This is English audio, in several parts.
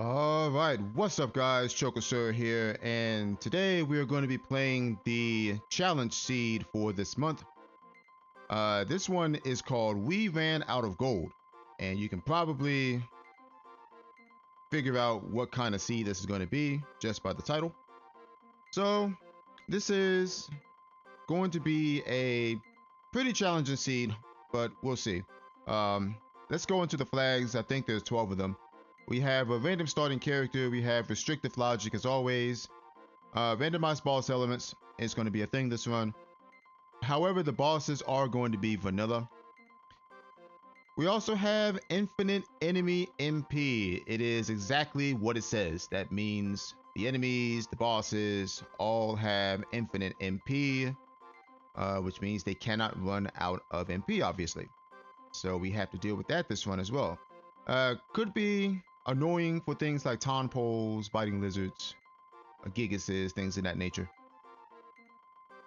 Alright, what's up guys, Chokosur here, and today we are going to be playing the challenge seed for this month. This one is called We Ran Out of Gold, and you can probably figure out what kind of seed this is going to be just by the title. So, this is going to be a pretty challenging seed, but we'll see. Let's go into the flags. I think there's 12 of them. We have a random starting character, we have restrictive logic as always, randomized boss elements is going to be a thing this run. However, the bosses are going to be vanilla. We also have infinite enemy MP. It is exactly what it says. That means the enemies, the bosses, all have infinite MP, which means they cannot run out of MP, obviously. So we have to deal with that this run as well. Could be annoying for things like tonpoles, biting lizards, gigases, things of that nature.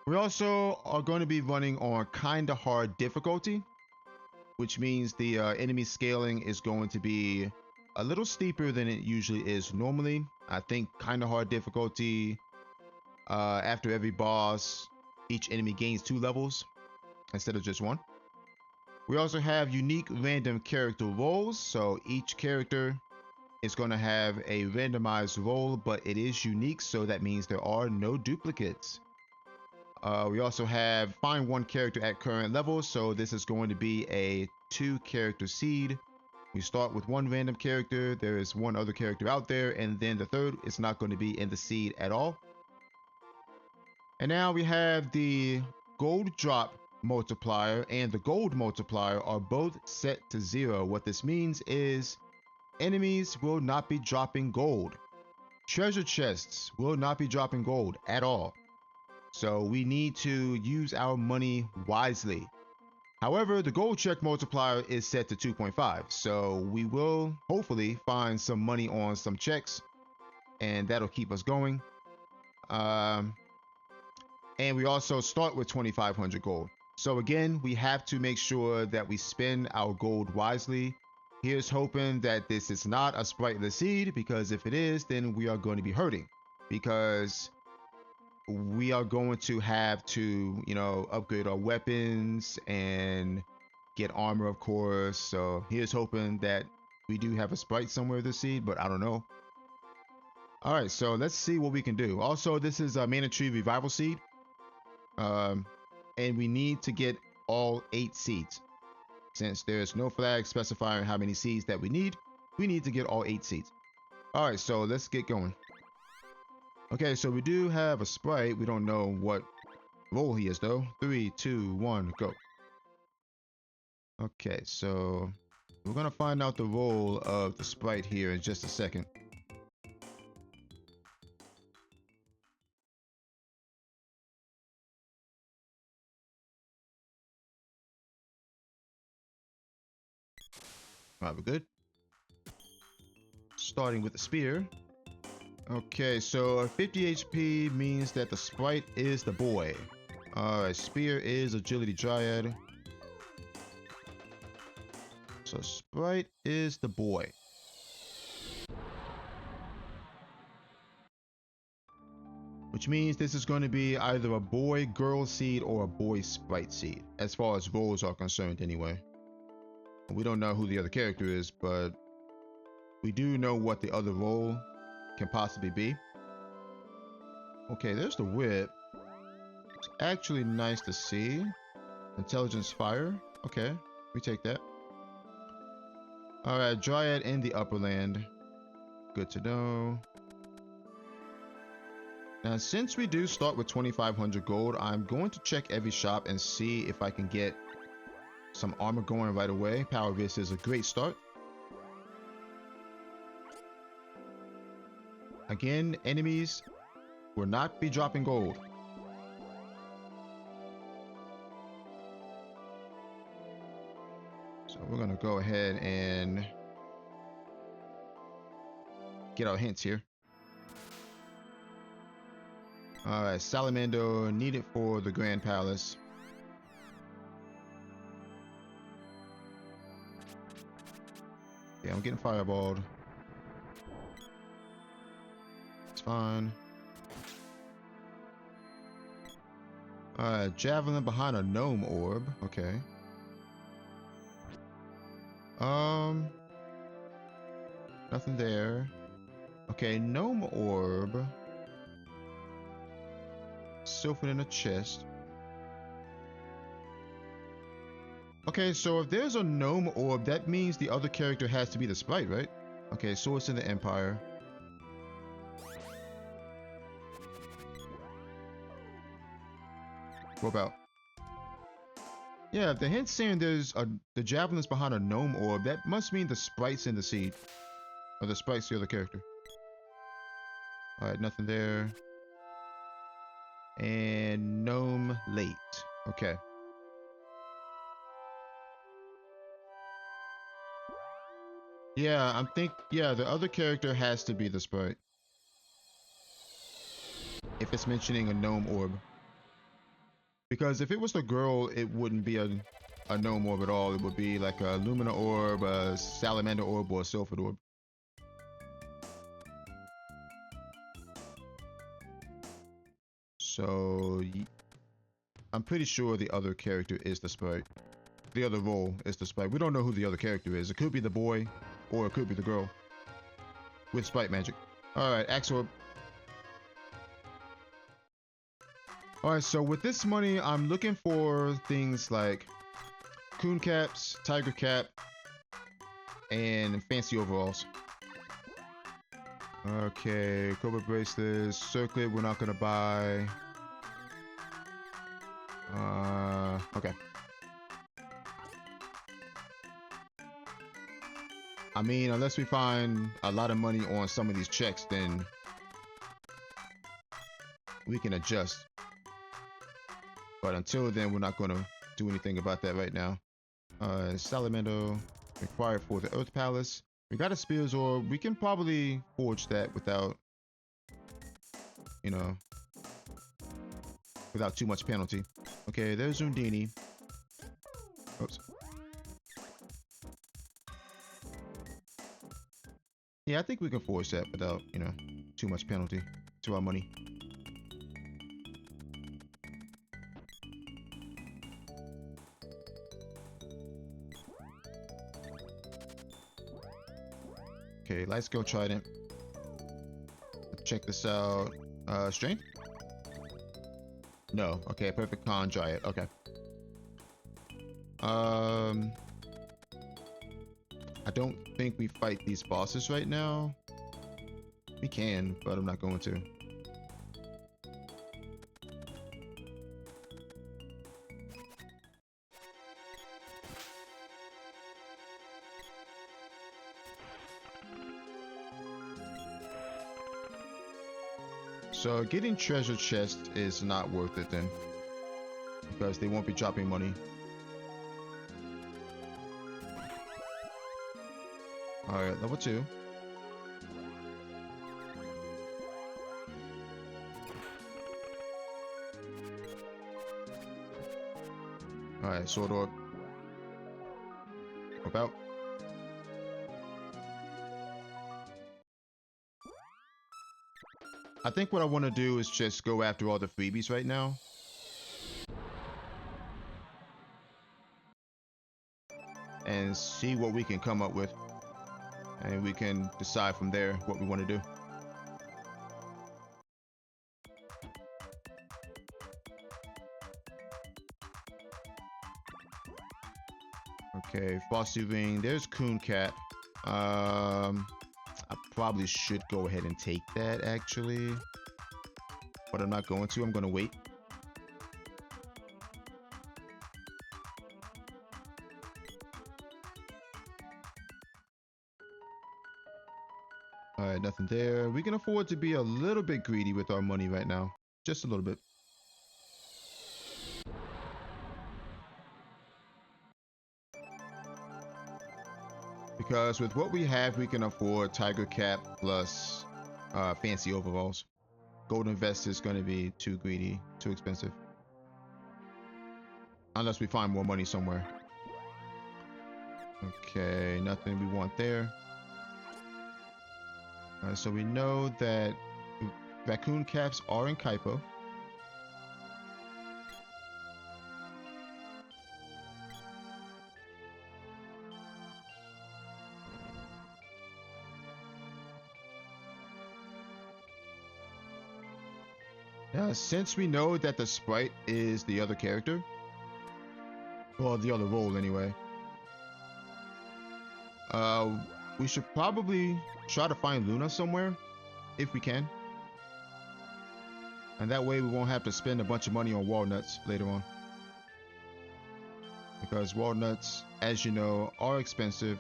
We also are going to be running on kinda hard difficulty, which means the enemy scaling is going to be a little steeper than it usually is normally. I think kinda hard difficulty, after every boss, each enemy gains 2 levels instead of just 1. We also have unique random character roles, so each character is going to have a randomized role, but it is unique, so that means there are no duplicates. We also have find one character at current level, so this is going to be a 2-character seed. We start with 1 random character, there is 1 other character out there, and then the third is not going to be in the seed at all. And now we have the gold drop multiplier and the gold multiplier are both set to 0. What this means is enemies will not be dropping gold. Treasure chests will not be dropping gold at all. So we need to use our money wisely. However, the gold check multiplier is set to 2.5. So we will hopefully find some money on some checks and that'll keep us going. And we also start with 2,500 gold. So again, we have to make sure that we spend our gold wisely. Here's hoping that this is not a spriteless seed, because if it is, then we are going to be hurting. Because we are going to have to, upgrade our weapons and get armor, of course. So here's hoping that we do have a sprite somewhere this seed, but I don't know. Alright, so let's see what we can do. Also, this is a Mana Tree Revival seed. And we need to get all 8 seeds. Since there's no flag specifying how many seeds that we need to get all 8 seeds. Alright, so let's get going. Okay, so we do have a sprite. We don't know what role he is though. 3, 2, 1, go. Okay, so we're gonna find out the role of the sprite here in just a second. Alright, we're good. Starting with the spear. Okay, so 50 HP means that the sprite is the boy. Alright, spear is agility dryad. So sprite is the boy. Which means this is going to be either a boy girl seed or a boy sprite seed, as far as roles are concerned anyway. We don't know who the other character is, but we do know what the other role can possibly be. Okay, there's the whip. It's actually nice to see. Intelligence fire. Okay, we take that. Alright, dryad in the upper land. Good to know. Now, since we do start with 2,500 gold, I'm going to check every shop and see if I can get some armor going right away. Power Wrist is a great start. Again, enemies will not be dropping gold. So we're gonna go ahead and get our hints here. Alright, Salamander needed for the Grand Palace. Yeah, I'm getting fireballed. fine. Javelin behind a gnome orb. Okay. Nothing there. Okay, gnome orb. Silver in a chest. Okay, so if there's a gnome orb, that means the other character has to be the sprite, right? Okay, so it's in the Empire. What about? Yeah, if the hint's saying the javelin's behind a gnome orb, that must mean the sprite's in the seed. Or the sprite's the other character. Alright, nothing there. And gnome late. Okay. Yeah, yeah, the other character has to be the sprite. If it's mentioning a gnome orb. Because if it was the girl, it wouldn't be a gnome orb at all. It would be like a Lumina orb, a Salamander orb, or a Sylphid orb. So, I'm pretty sure the other character is the sprite. The other role is the sprite. We don't know who the other character is. It could be the boy, or it could be the girl. With sprite magic. Alright, Axe Orb. Alright, so with this money, I'm looking for things like coon caps, tiger cap, and fancy overalls. Okay, Cobra bracelets, circlet, we're not gonna buy. Okay. I mean, unless we find a lot of money on some of these checks, then we can adjust. But until then, we're not gonna do anything about that right now. Salamander required for the Earth Palace. We got a Spears Orb. We can probably forge that without, you know, without too much penalty. Okay, there's Undini. Oops. Yeah, I think we can forge that without, you know, too much penalty to our money. Okay, let's go Trident. Check this out. Strength? No. Okay, perfect con giant. Okay. I don't think we fight these bosses right now. We can, but I'm not going to. So getting treasure chest is not worth it then, because they won't be dropping money. Alright, level 2. Alright, sword orb. About. I think what I want to do is just go after all the freebies right now. And see what we can come up with. And we can decide from there what we want to do. Okay, Frosty Ring. There's Coon Cap. I probably should go ahead and take that actually. But I'm not going to. I'm going to wait. Alright, nothing there. We can afford to be a little bit greedy with our money right now. Just a little bit. Because with what we have, we can afford Tiger Cap plus fancy overalls. Golden Vest is going to be too greedy, too expensive. Unless we find more money somewhere. Okay, nothing we want there. So we know that raccoon caps are in Kaipo. Since we know that the sprite is the other character, well, the other role anyway, we should probably try to find Luna somewhere, if we can. And that way we won't have to spend a bunch of money on walnuts later on. Because walnuts, as you know, are expensive.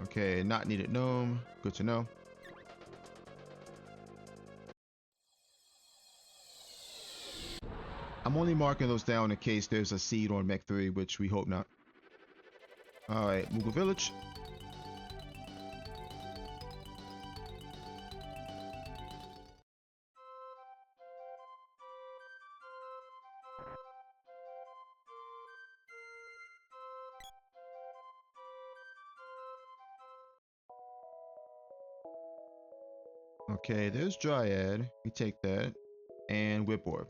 Okay, not needed gnome. Good to know. I'm only marking those down in case there's a seed on Mech 3, which we hope not. Alright, Moogle Village. Okay, there's Dryad. We take that. And Whip Orb.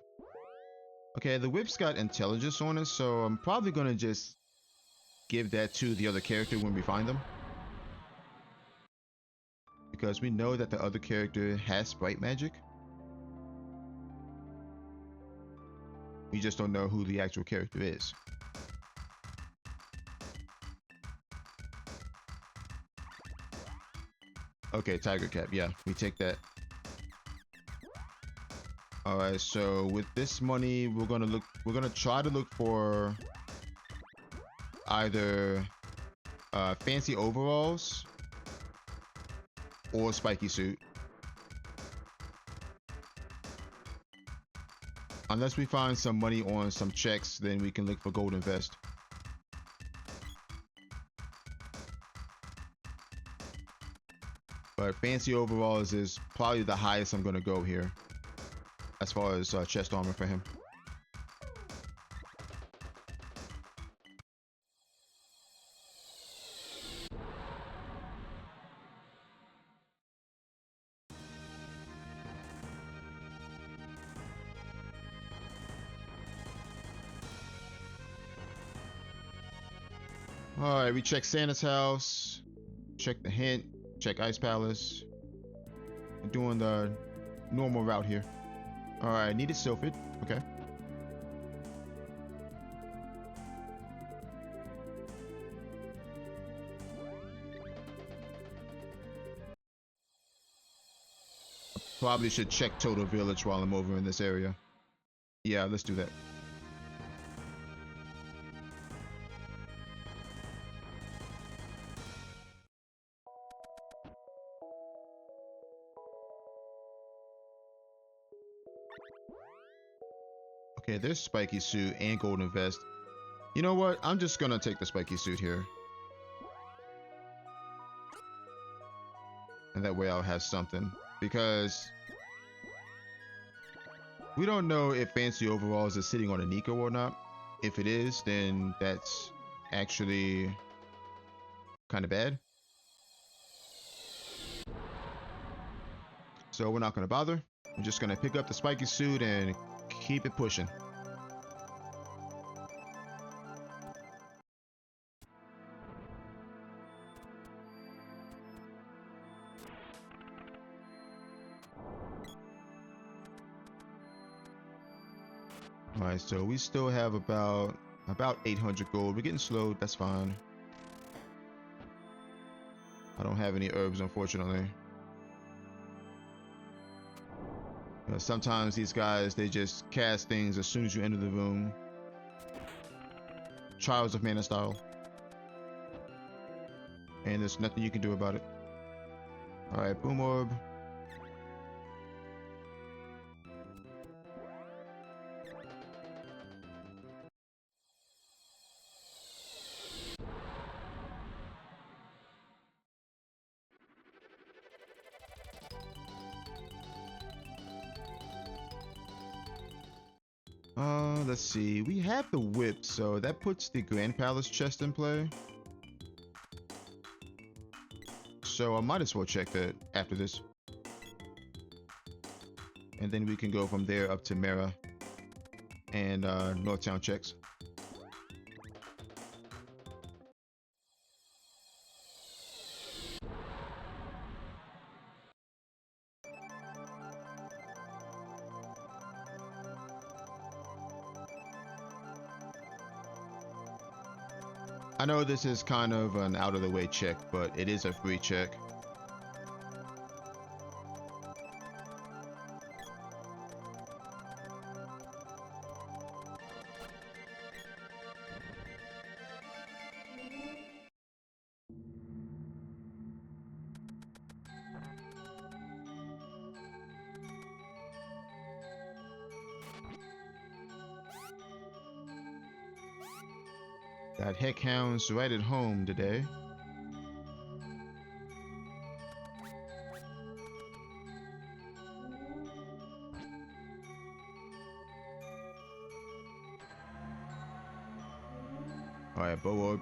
Okay, the Whip's got intelligence on it, so I'm probably gonna just give that to the other character when we find them. Because we know that the other character has sprite magic. We just don't know who the actual character is. Okay, Tiger Cap. Yeah, we take that. All right, so with this money, we're gonna try to look for either fancy overalls or spiky suit. Unless we find some money on some checks, then we can look for golden vest. But fancy overalls is probably the highest I'm gonna go here, as far as chest armor for him. Alright, we check Santa's house, check the hint, check Ice Palace. We're doing the normal route here. Alright, needed Sylphid. Okay. Probably should check Total Village while I'm over in this area. Yeah, let's do that. Okay, there's spiky suit and golden vest. You know what? I'm just gonna take the spiky suit here. And that way I'll have something. Because we don't know if fancy overalls is sitting on a Nico or not. If it is, then that's actually kind of bad. So we're not gonna bother. I'm just gonna pick up the spiky suit and keep it pushing. Alright, so we still have about 800 gold. We're getting slowed, that's fine. I don't have any herbs, unfortunately. You know, sometimes these guys, they just cast things as soon as you enter the room. Trials of Mana style. And there's nothing you can do about it. Alright, Boom Orb. Let's see. We have the whip, so that puts the Grand Palace chest in play. So I might as well check that after this. And then we can go from there up to Mara and Northtown checks. I know this is kind of an out of the way check, but it is a free check. Got heckhounds right at home today. Alright, bow orb.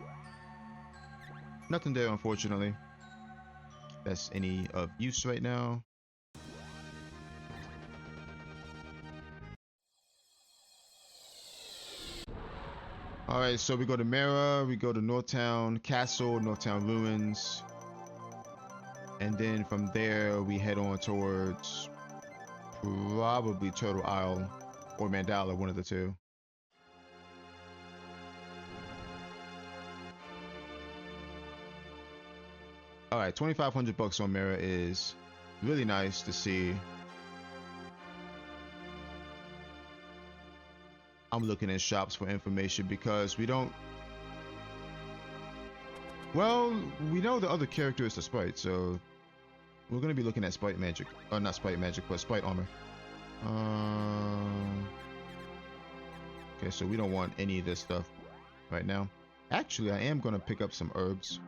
Nothing there, unfortunately. That's any of use right now. Alright, so we go to Mara, we go to Northtown Castle, Northtown Ruins. And then from there, we head on towards probably Turtle Isle or Mandala, one of the two. Alright, 2,500 bucks on Mara is really nice to see. I'm looking in shops for information because we don't... Well, we know the other character is the Sprite, so we're going to be looking at Sprite Magic. Or not Sprite Magic, but Sprite Armor. Okay, so we don't want any of this stuff right now. Actually, I am going to pick up some herbs.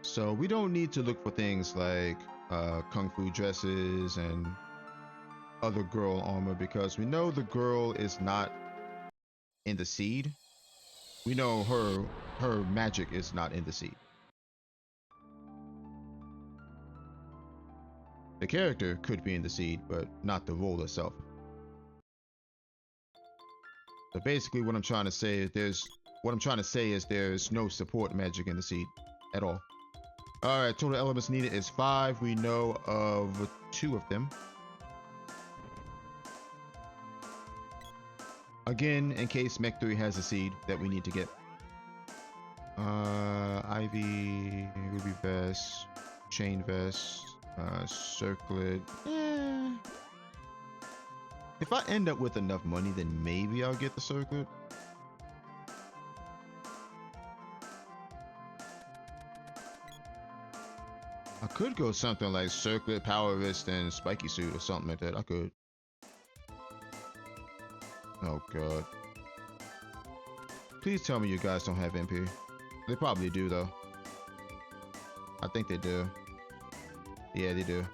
So we don't need to look for things like kung fu dresses and other girl armor because we know the girl is not in the seed. We know her magic is not in the seed. The character could be in the seed, but not the role itself. So basically what I'm trying to say is there's no support magic in the seed at all. Alright, total elements needed is 5. We know of 2 of them. Again, in case Mech 3 has a seed that we need to get. Ivy, Ruby Vest, Chain Vest, Circlet. If I end up with enough money, then maybe I'll get the Circlet. I could go something like Circlet, Power Wrist, and Spiky Suit or something like that. I could. Oh god. Please tell me you guys don't have MP. They probably do though. I think they do. Yeah, they do.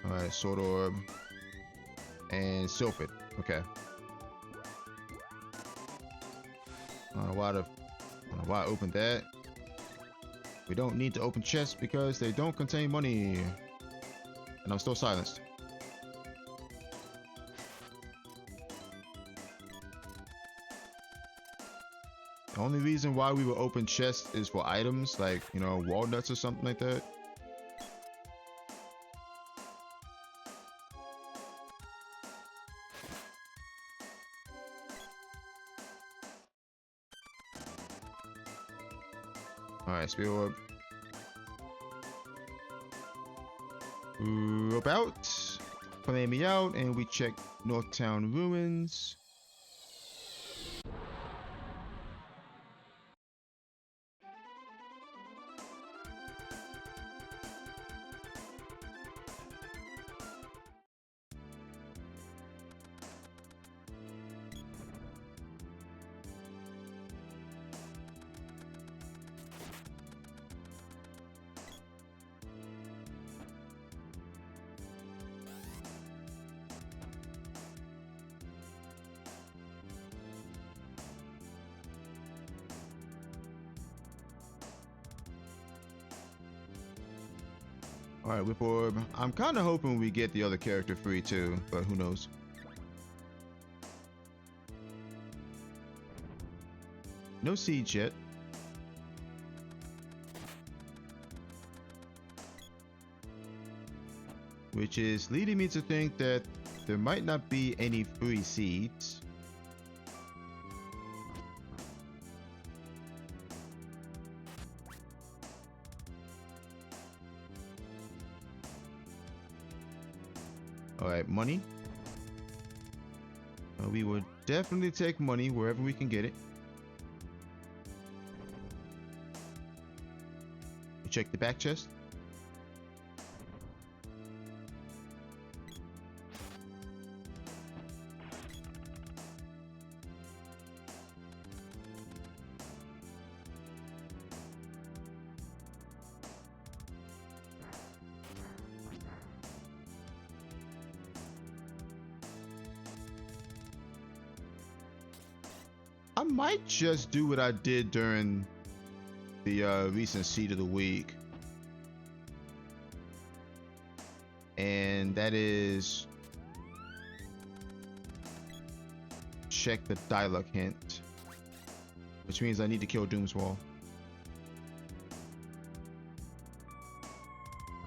Alright, Sword Orb. And Sylphid. Okay. I don't know why I opened that. We don't need to open chests because they don't contain money. And I'm still silenced. The only reason why we will open chests is for items like, you know, walnuts or something like that. Alright, Spear Orb. About. Play me out, and we check Northtown Ruins. All right, Whip Orb. I'm kind of hoping we get the other character free too, but who knows? No seeds yet. Which is leading me to think that there might not be any free seeds. Alright, money. We will definitely take money wherever we can get it. We check the back chest. I might just do what I did during the recent Seed of the Week. And that is check the dialogue hint. Which means I need to kill Doomswall.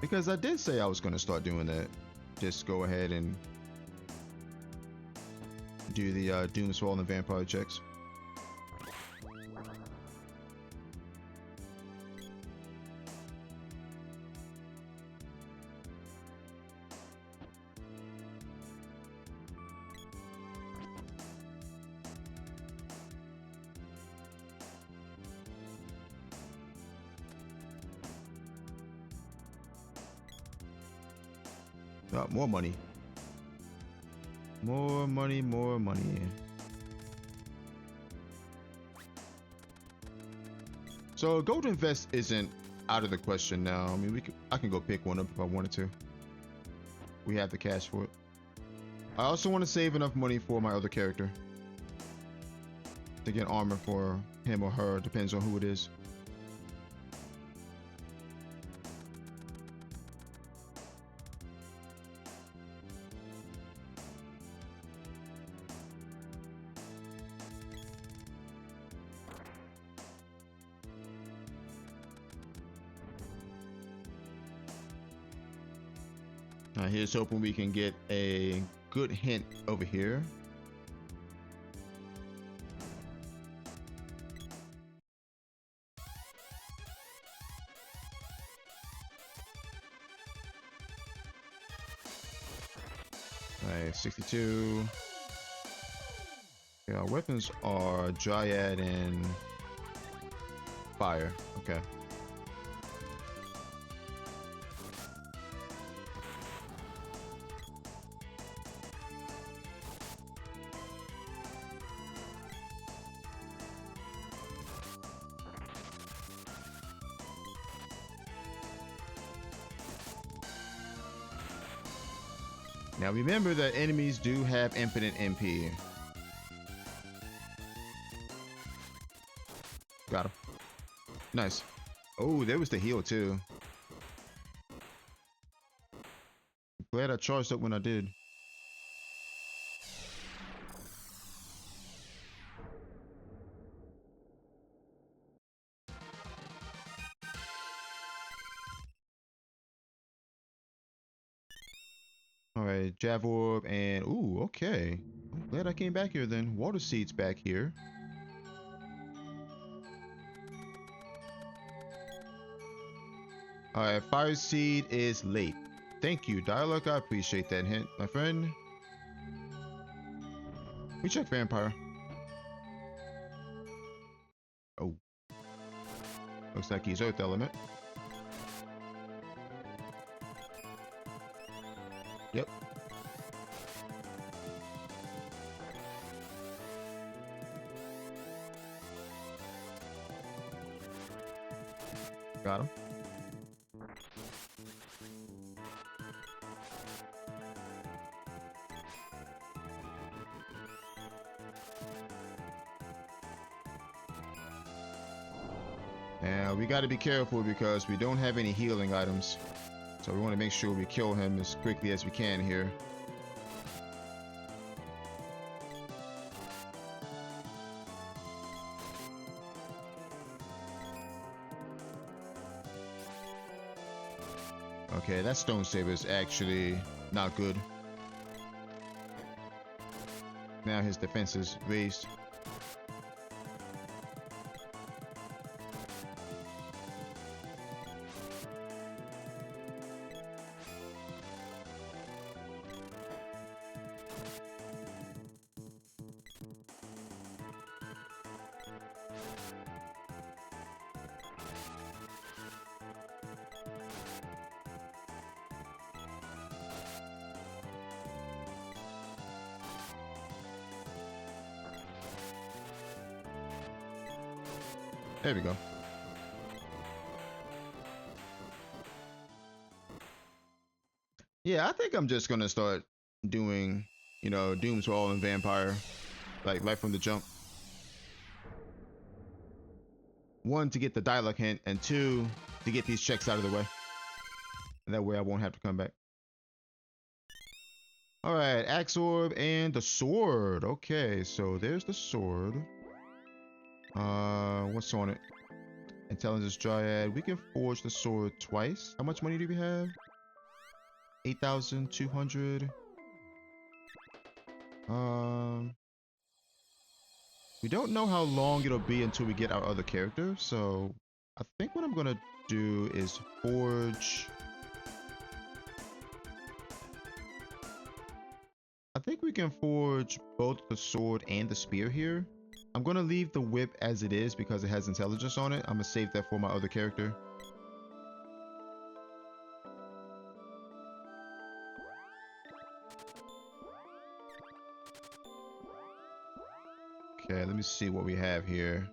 Because I did say I was going to start doing that. Just go ahead and do the Doomswall and the Vampire checks. More money. More money, more money. So gold invest isn't out of the question now. I mean, I can go pick one up if I wanted to. We have the cash for it. I also want to save enough money for my other character to get armor for him or her, depends on who it is. Here's hoping we can get a good hint over here. Alright, 62. Okay, our weapons are Dryad and Fire. Okay. Now remember that enemies do have infinite MP. Got him. Nice. Oh, there was the heal too. Glad I charged up when I did. Alright, Jav Orb and ooh, okay. I'm glad I came back here then. Water Seed's back here. Alright, Fire Seed is late. Thank you, Dialogue. I appreciate that hint, my friend. We check Vampire. Oh. Looks like he's Earth Element. Yep. Got him. Now we got to be careful because we don't have any healing items. So we want to make sure we kill him as quickly as we can here. Okay, that Stone Saber is actually not good. Now his defense is raised. There we go. Yeah, I think I'm just gonna start doing, you know, Doom's Wall and Vampire, like right from the jump. One, to get the dialogue hint, and two, to get these checks out of the way. And that way I won't have to come back. Alright, Axe Orb and the sword. Okay, so there's the sword. What's on it? Intelligence Dryad. We can forge the sword twice. How much money do we have? 8,200. We don't know how long it'll be until we get our other character, so I think what I'm gonna do is forge. I think we can forge both the sword and the spear here. I'm gonna leave the whip as it is because it has intelligence on it. I'm gonna save that for my other character. Okay, let me see what we have here.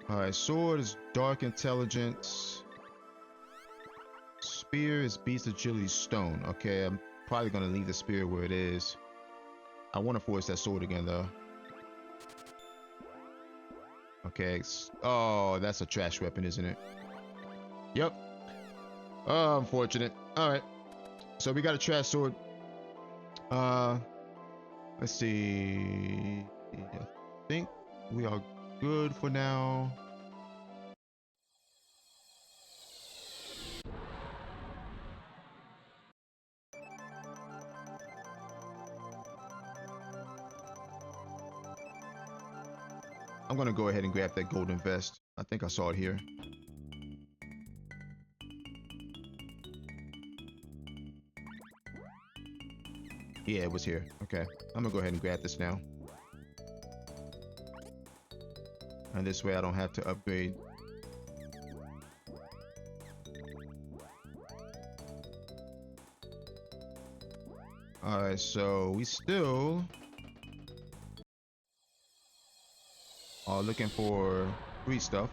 Alright, sword is dark intelligence. Spear is beast agility stone. Okay, I'm probably gonna leave the spear where it is. I want to force that sword again though. Okay. Oh, that's a trash weapon, isn't it? Yep. Oh, unfortunate. All right. So we got a trash sword. Let's see. I think we are good for now. I'm gonna go ahead and grab that golden vest. I think I saw it here. Yeah, it was here. Okay. I'm gonna go ahead and grab this now. And this way I don't have to upgrade. Alright, so we still are looking for free stuff.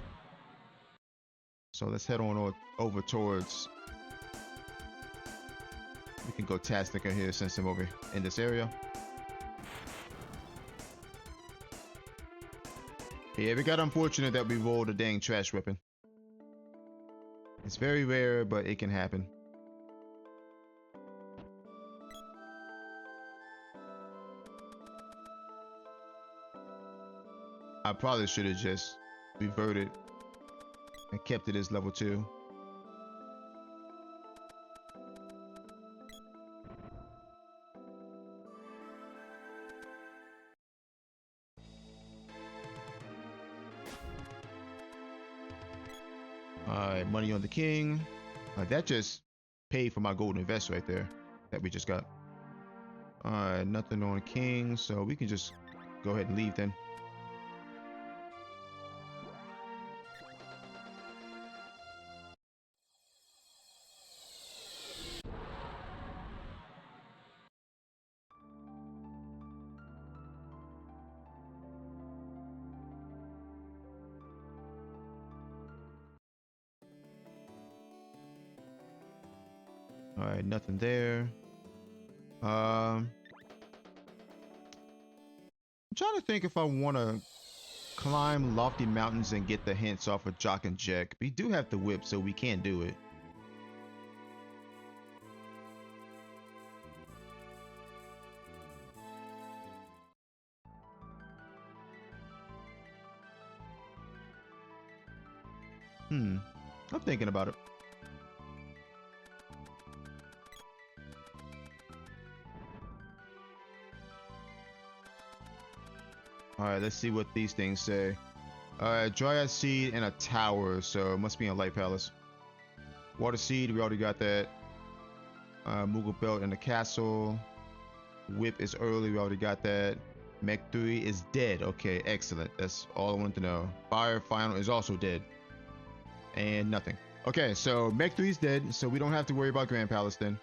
So let's head on over towards. We can go Tastica here since I'm over in this area. Yeah, we got unfortunate that we rolled a dang trash weapon. It's very rare, but it can happen. I probably should have just reverted and kept it as level 2. Alright, money on the king. That just paid for my golden vest right there that we just got. Alright, nothing on king, so we can just go ahead and leave then. Alright, nothing there. I'm trying to think if I want to climb lofty mountains and get the hints off of Jock and Jack. We do have the whip, so we can do it. I'm thinking about it. Alright, let's see what these things say. Alright, Dryad Seed in a tower, so it must be in a light palace. Water Seed, we already got that. Moogle Belt in the castle. Whip is early, we already got that. Mech 3 is dead. Okay, excellent. That's all I wanted to know. Fire Final is also dead. And nothing. Okay, so Mech 3 is dead, so we don't have to worry about Grand Palace then.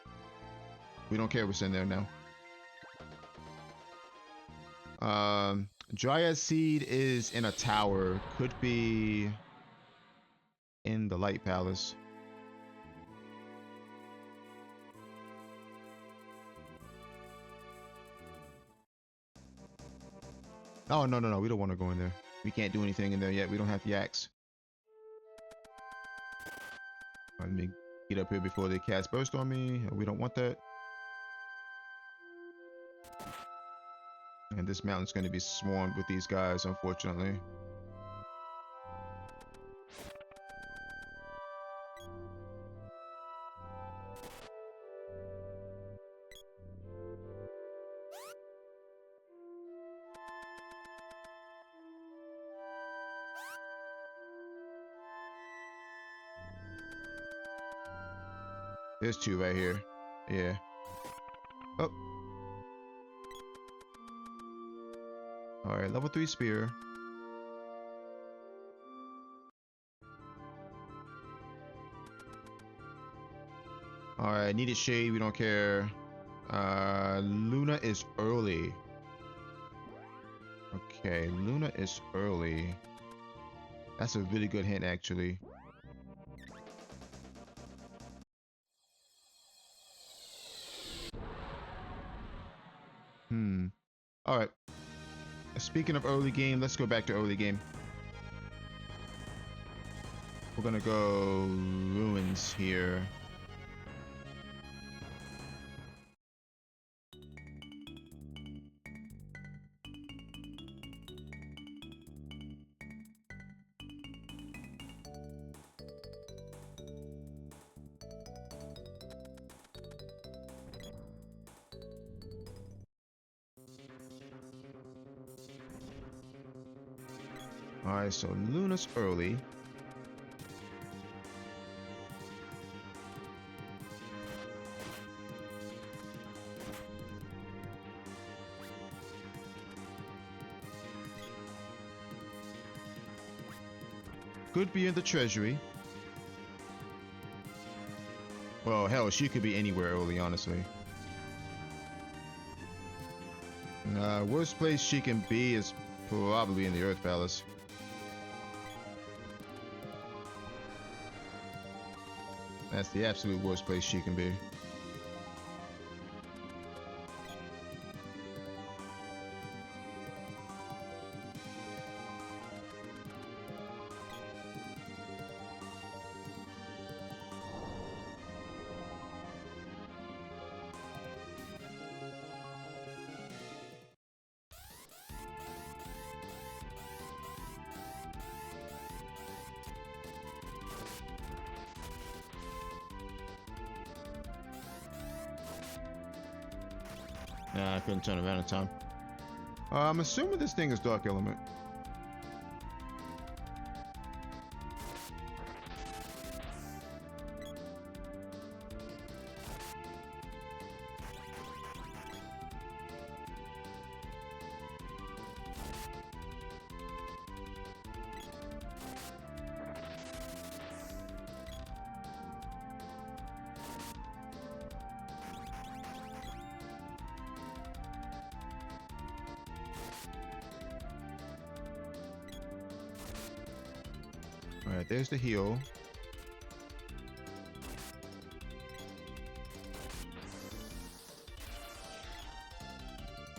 We don't care what's in there now. Dryad Seed is in a tower. Could be in the Light Palace. Oh, no, no, no. We don't want to go in there. We can't do anything in there yet. We don't have the axe. Let me get up here before they cast Burst on me. We don't want that. And this mountain's going to be swarmed with these guys, unfortunately. There's two right here. Yeah. Oh. Alright, level 3 spear. Alright, needed shade, we don't care. Luna is early. Okay, Luna is early. That's a really good hint, actually. Alright. Speaking of early game, let's go back to early game. We're gonna go ruins here. Alright, so Luna's early. Could be in the treasury. Well, hell, she could be anywhere early, honestly. Worst place she can be is probably in the Earth Palace. That's the absolute worst place she can be. Nah, I couldn't turn around in time. I'm assuming this thing is Dark Element. Alright, there's the heal.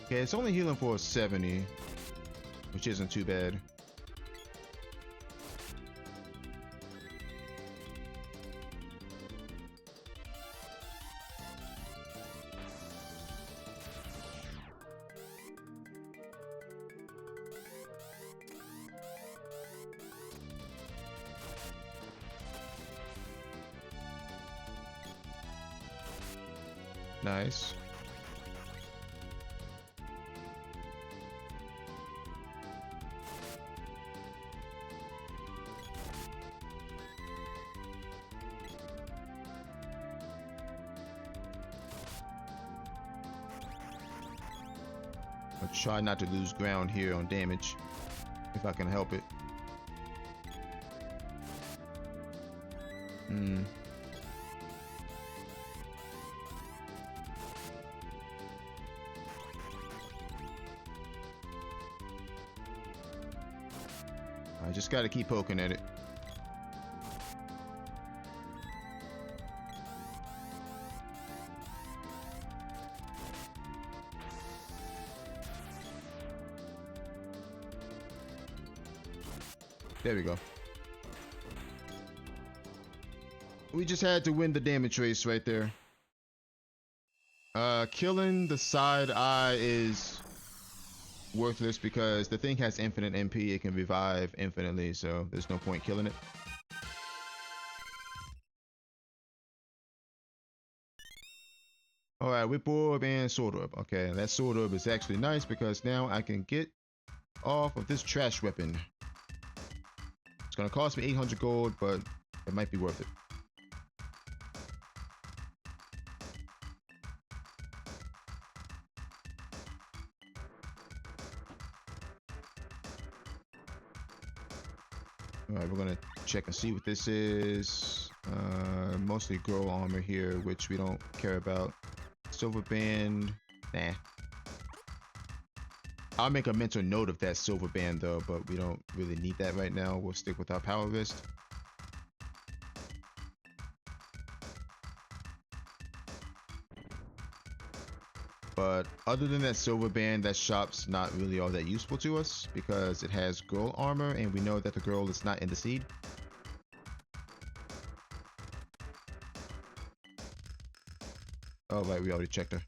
Okay, it's only healing for 70, which isn't too bad. Nice. I'll try not to lose ground here on damage, if I can help it. I just gotta keep poking at it. There we go. We just had to win the damage race right there. Killing the side eye is worthless because the thing has infinite MP. It can revive infinitely, so there's no point killing it. All right, Whip Orb and Sword Orb. Okay, that Sword Orb is actually nice because now I can get off of this trash weapon. It's gonna cost me 800 gold, but it might be worth it. Alright, we're gonna check and see what this is. Mostly grow armor here, which we don't care about. Silver band, nah. I'll make a mental note of that silver band though, but we don't really need that right now. We'll stick with our power wrist. But other than that silver band, that shop's not really all that useful to us because it has girl armor and we know that the girl is not in the seed. Oh right, we already checked her.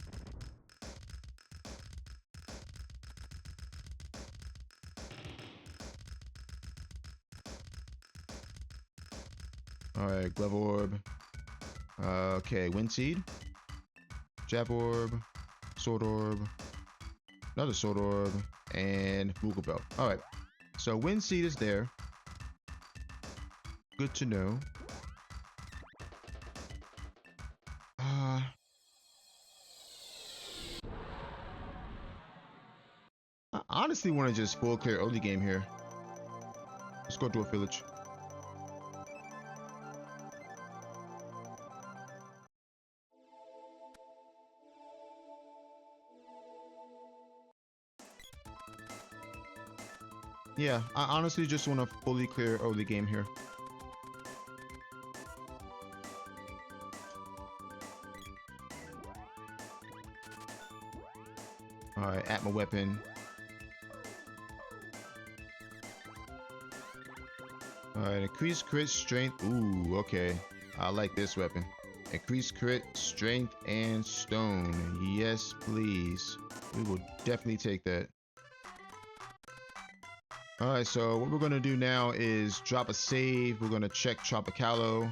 Alright, glove orb. Okay, wind seed. Jab orb. Sword orb, another sword orb, and Moogle belt. All right, so wind seed is there. Good to know. I honestly want to just full clear early game here. Let's go to a village. Yeah, I honestly just want to fully clear early game here. Alright, at my weapon. Alright, increase crit strength. Ooh, okay. I like this weapon. Increase crit strength and stone. Yes, please. We will definitely take that. Alright, so what we're going to do now is drop a save. We're going to check Tropicalo.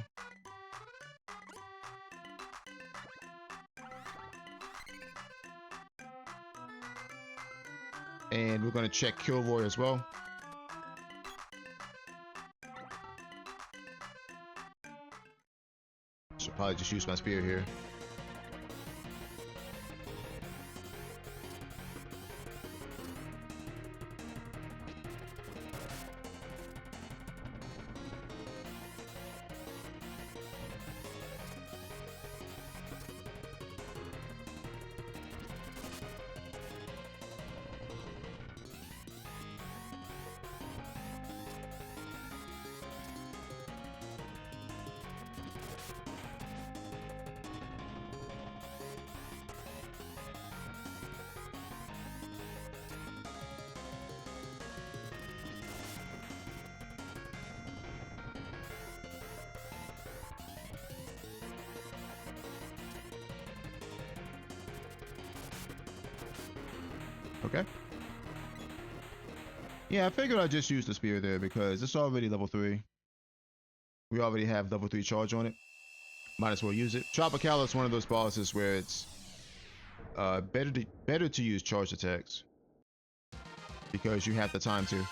And we're going to check Kilroy as well. Should probably just use my spear here. Okay. Yeah, I figured I'd just use the spear there because it's already level 3. We already have level 3 charge on it. Might as well use it. Tropicalo is one of those bosses where it's better to use charged attacks because you have the time to.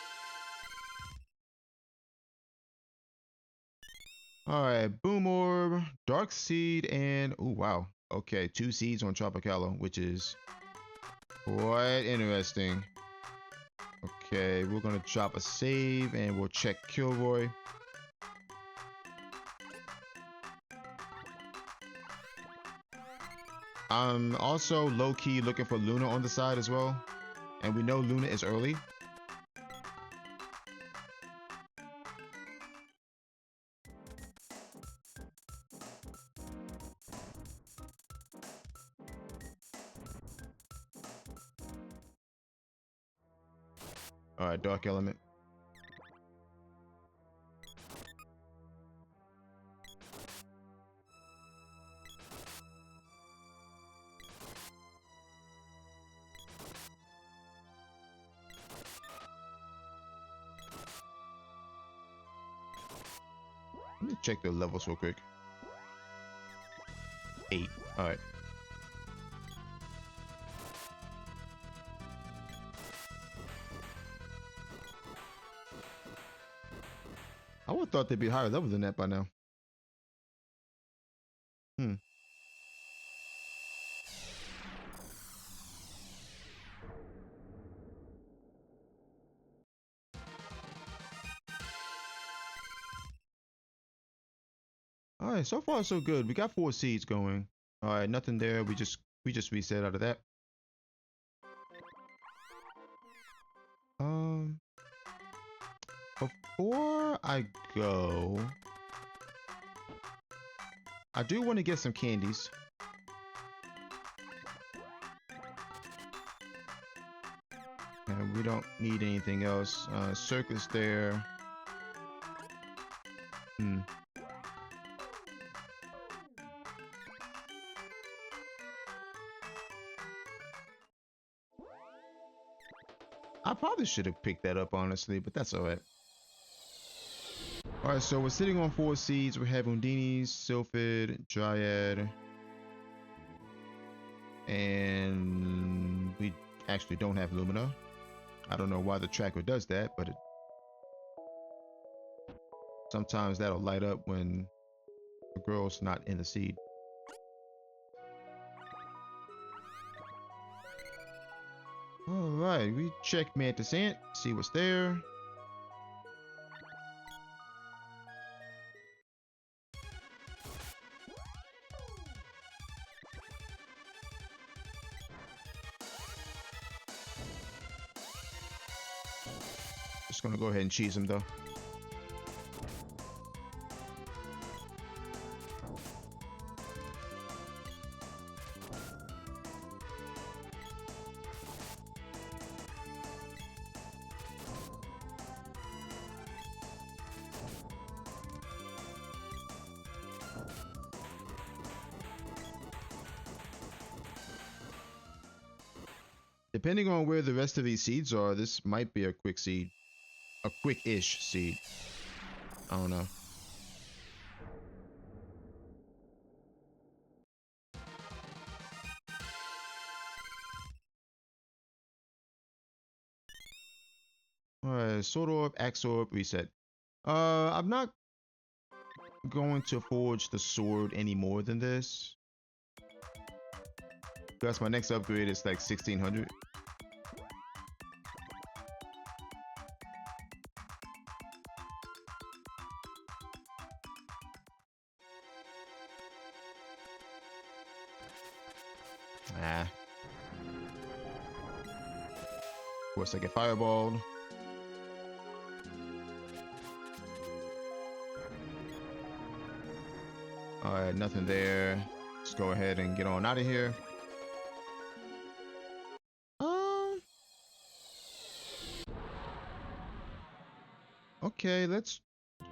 All right, Boom Orb, Dark Seed, and oh wow, okay, 2 seeds on Tropicala, which is quite interesting. Okay, we're gonna drop a save and we'll check Kilroy. I'm also low-key looking for Luna on the side as well, and we know Luna is early. All right, Dark Element. Let me check the levels real quick. 8. All right. I would have thought they'd be higher level than that by now. Hmm. All right, so far so good. We got 4 seeds going. All right, nothing there. We just reset out of that. Before I go, I do want to get some candies. And we don't need anything else. Circus there. Hmm. I probably should have picked that up, honestly, but that's alright. Alright, so we're sitting on 4 seeds. We have Undini, Sylphid, Dryad, and we actually don't have Lumina. I don't know why the tracker does that, but sometimes that'll light up when the girl's not in the seed. Alright, we check Mantis Ant, see what's there. Just gonna go ahead and cheese him though. Depending on where the rest of these seeds are, this might be a quick seed. A quick-ish seed. I don't know. Alright, Sword Orb, Axe Orb, reset. I'm not going to forge the sword any more than this. Because my next upgrade is like 1600. Ah. Of course, I get fireballed. Alright, nothing there. Let's go ahead and get on out of here. Okay, let's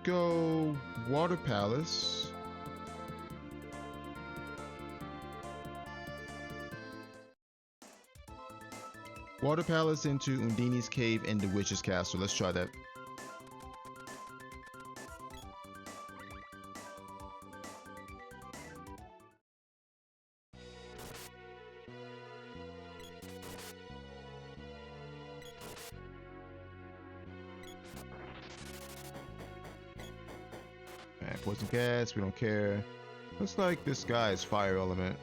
go Water Palace. Water Palace into Undini's Cave and the Witch's Castle. Let's try that. Alright, poison gas, we don't care. Looks like this guy is fire element.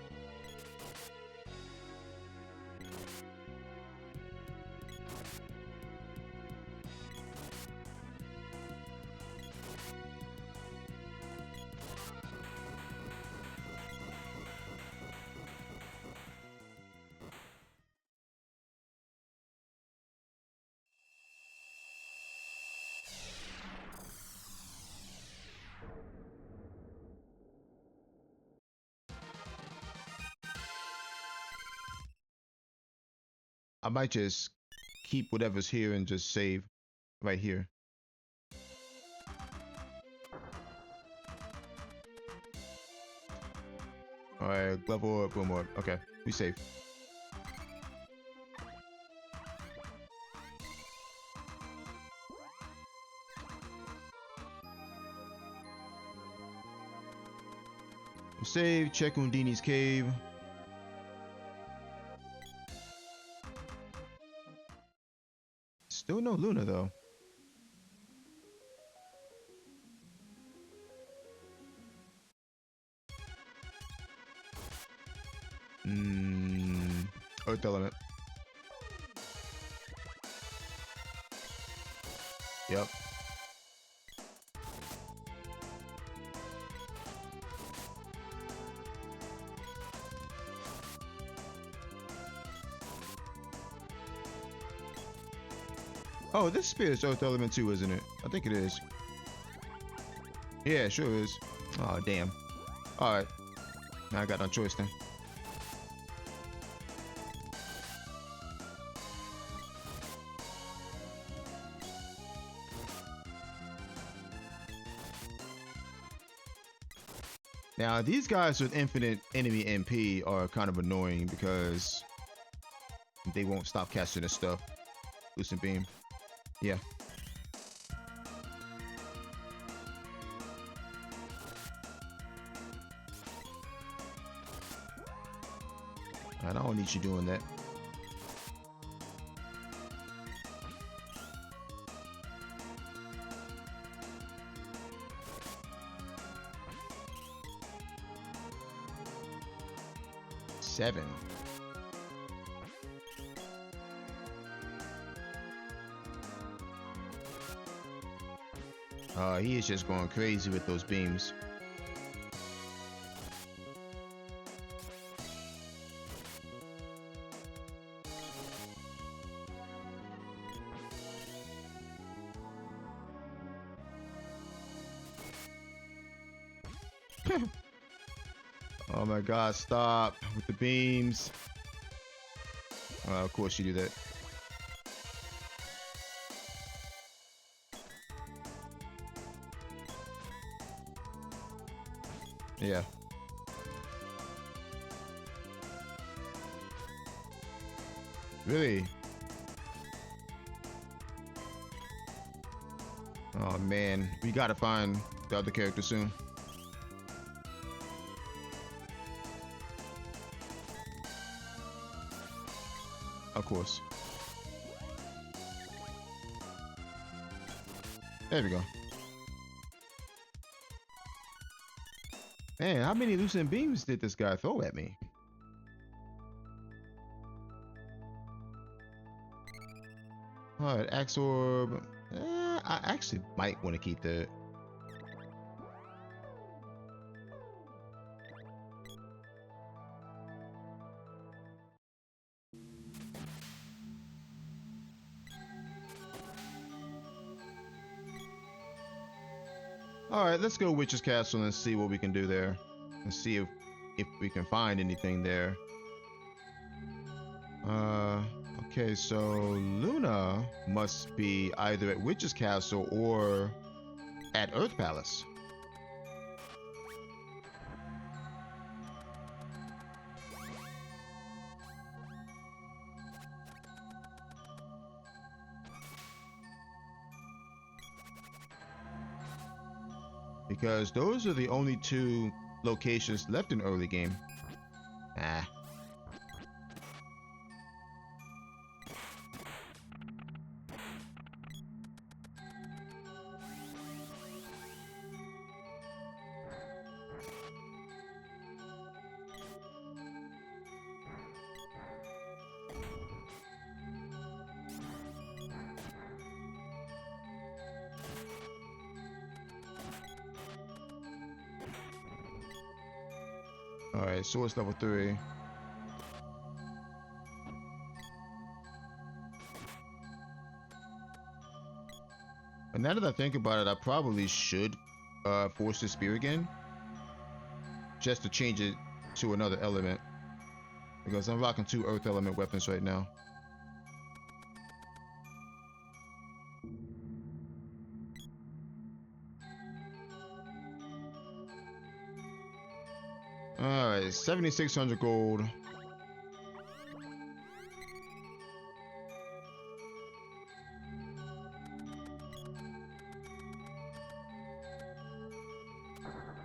I might just keep whatever's here and just save right here. Alright, glove orb, boom orb. Okay, we safe. Save, check Undini's cave. Still no Luna though. Earth element. Yep. Oh, this spear is Earth element too, isn't it? I think it is. Yeah, sure is. Oh, damn. Alright. Now I got no choice then. Now, these guys with infinite enemy MP are kind of annoying because they won't stop casting this stuff. Lucent Beam. Yeah. I don't need you doing that. Seven. He is just going crazy with those beams. Oh my god, stop with the beams. Of course you do that. Yeah. Really? Oh man, we gotta find the other character soon. Of course. There we go. Man, how many lucent beams did this guy throw at me? Alright, Axe Orb. I actually might want to keep that. Alright, let's go Witch's Castle and see what we can do there. And see if we can find anything there. Okay, so Luna must be either at Witch's Castle or at Earth Palace. Because those are the only two locations left in early game. Ah. Alright, source level 3. And now that I think about it, I probably should force the spear again. Just to change it to another element. Because I'm rocking 2 earth element weapons right now. Alright, 7,600 gold.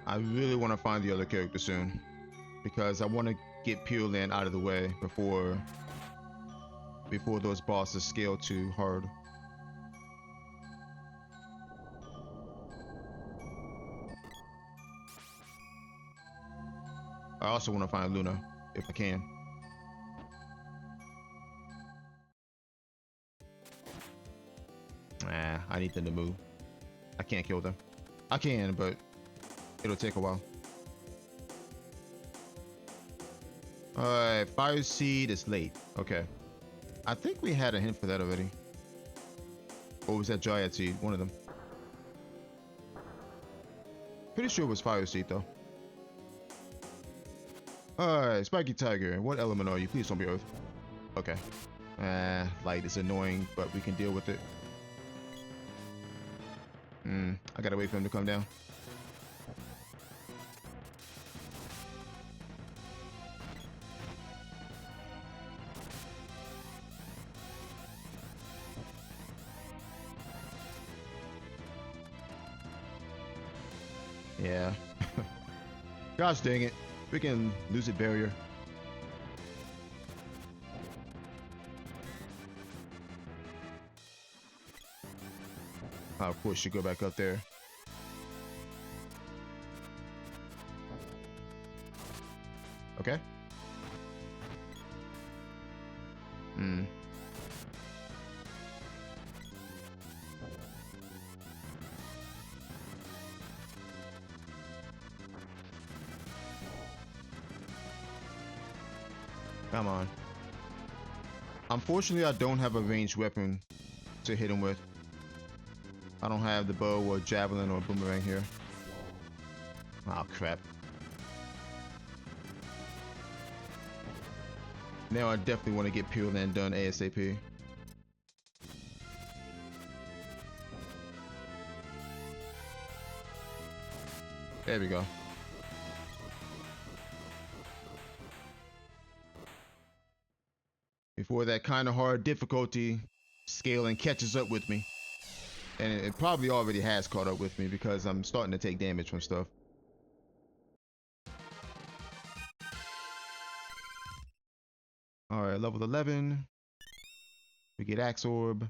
I really want to find the other character soon. Because I want to get Pure Land out of the way before those bosses scale too hard. I also want to find Luna, if I can. Nah, I need them to move. I can't kill them. I can, but it'll take a while. Alright, Fire Seed is late. Okay. I think we had a hint for that already. Or was that Dryad Seed? One of them. Pretty sure it was Fire Seed though. Alright, Spiky Tiger. What element are you? Please don't be Earth. Okay. Light is annoying, but we can deal with it. I gotta wait for him to come down. Yeah. Gosh dang it. Freaking Lucid Barrier. Of course, you go back up there. Okay. Come on. Unfortunately, I don't have a ranged weapon to hit him with. I don't have the bow or javelin or boomerang here. Oh, crap. Now I definitely want to get Pure Land done ASAP. There we go. Before that kind of hard difficulty scaling catches up with me. And it probably already has caught up with me because I'm starting to take damage from stuff. Alright, level 11. We get Axe Orb.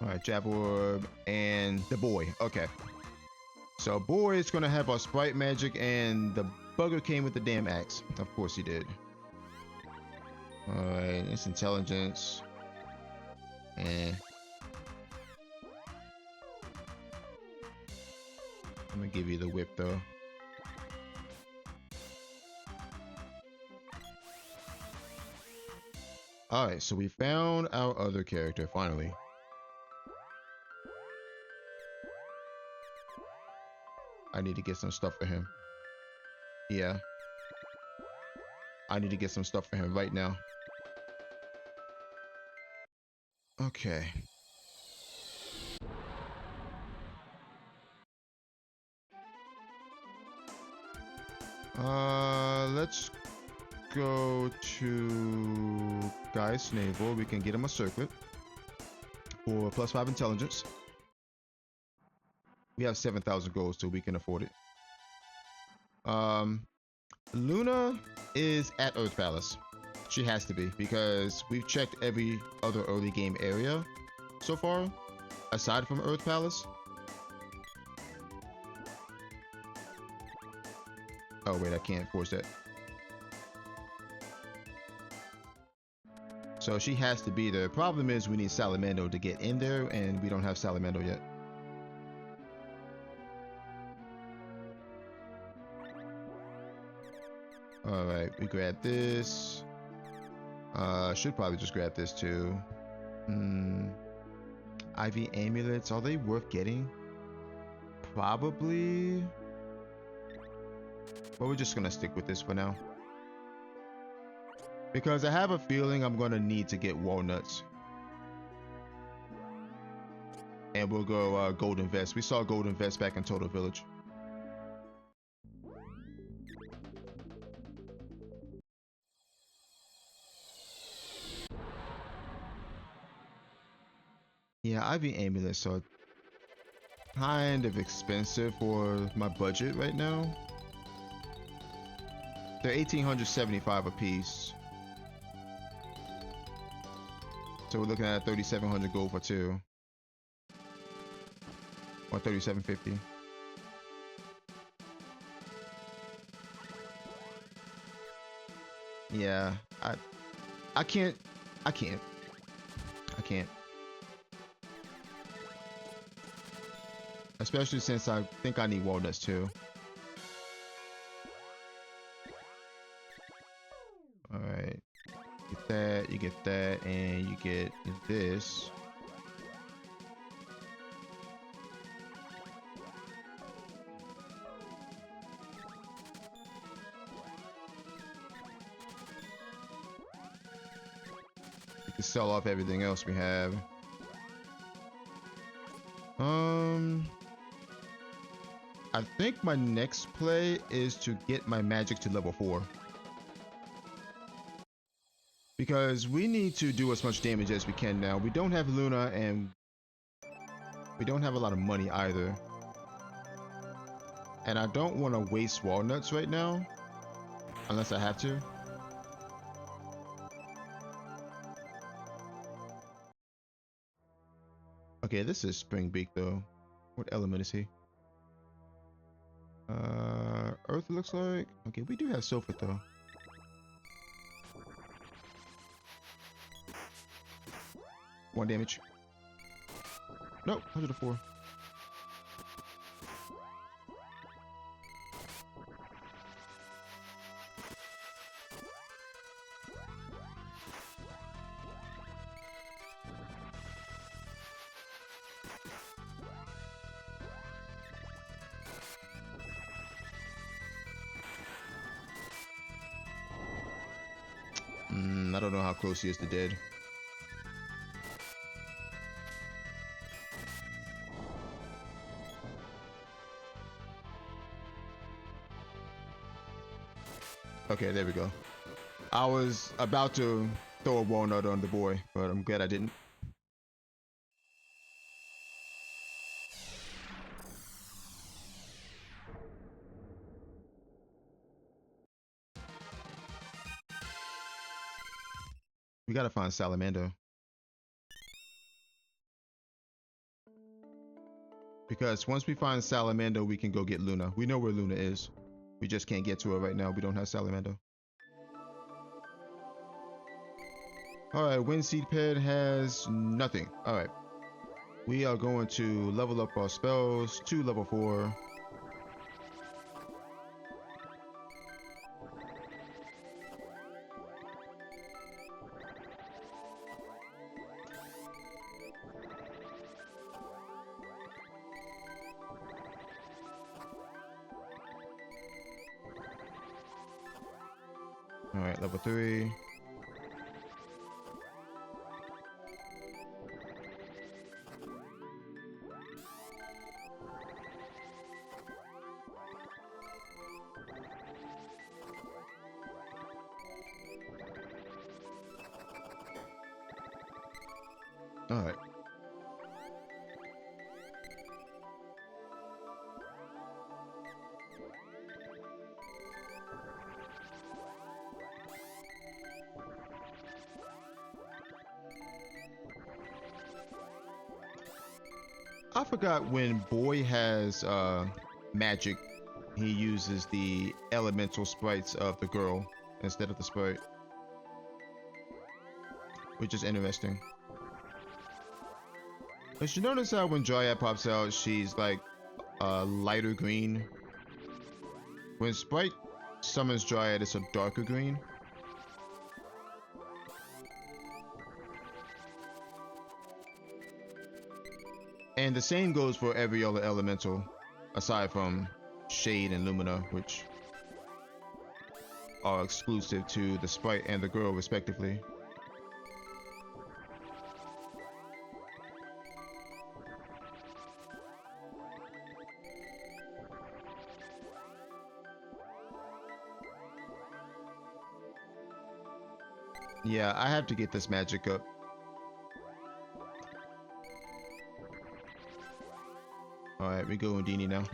Alright, Jab Orb and the boy. Okay. So boy is gonna have our sprite magic, and the bugger came with the damn axe. Of course he did. Alright, it's intelligence. And I'm gonna give you the whip though. Alright, so we found our other character finally. I need to get some stuff for him. Yeah. I need to get some stuff for him right now. Okay. Let's go to Guy's Navel. We can get him a circlet for +5 intelligence. We have 7,000 gold, so we can afford it. Luna is at Earth Palace. She has to be, because we've checked every other early game area so far, aside from Earth Palace. Oh wait, I can't force that. So she has to be there. Problem is we need Salamando to get in there, and we don't have Salamando yet. Alright, we grab this. Should probably just grab this too. IV amulets, are they worth getting? Probably. But we're just gonna stick with this for now. Because I have a feeling I'm gonna need to get walnuts. And we'll go Golden Vest. We saw Golden Vest back in Total Village. Yeah, IV amulets are kind of expensive for my budget right now. They're 1,875 a piece. So we're looking at 3,700 gold for two. Or 3,750. Yeah, I can't. Especially since I think I need walnuts too. Alright. Get that, you get that, and you get this. You can sell off everything else we have. I think my next play is to get my magic to level 4. Because we need to do as much damage as we can now. We don't have Luna and we don't have a lot of money either. And I don't want to waste walnuts right now. Unless I have to. Okay, this is Springbeak though. What element is he? Earth looks like. Okay, we do have sulfur though. One damage. Nope, 104. I don't know how close he is to dead. Okay, there we go. I was about to throw a walnut on the boy, but I'm glad I didn't. We gotta find Salamander. Because once we find Salamander, we can go get Luna. We know where Luna is. We just can't get to her right now. We don't have Salamander. Alright, Wind Seed Pet has nothing. Alright. We are going to level up our spells to level 4. Alright, level 3. Alright. I forgot when Boy has magic, he uses the elemental sprites of the girl instead of the sprite. which is interesting. But you notice how when Dryad pops out, she's like lighter green. When Sprite summons Dryad, it's a darker green. And the same goes for every other elemental, aside from Shade and Lumina, which are exclusive to the Sprite and the girl, respectively. Yeah, I have to get this magic up. Alright, we go Houdini now.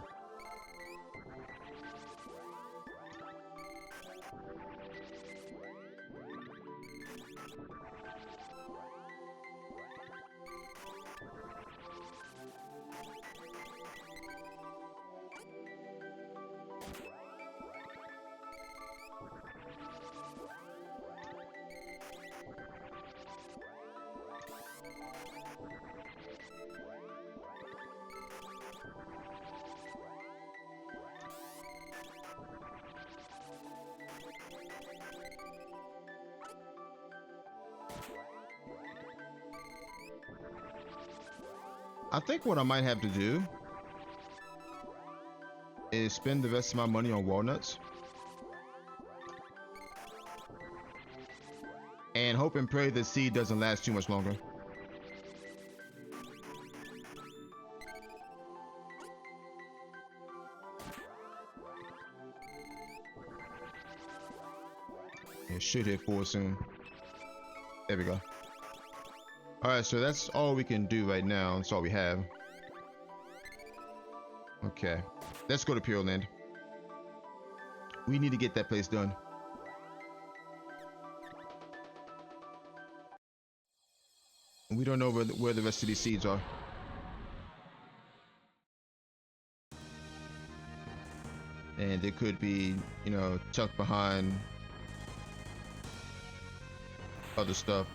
I think what I might have to do is spend the rest of my money on walnuts and hope and pray the seed doesn't last too much longer. It should hit 4 soon. There we go. Alright, so that's all we can do right now. That's all we have. Okay. Let's go to Pure Land. We need to get that place done. We don't know where the rest of these seeds are. And they could be, you know, tucked behind other stuff.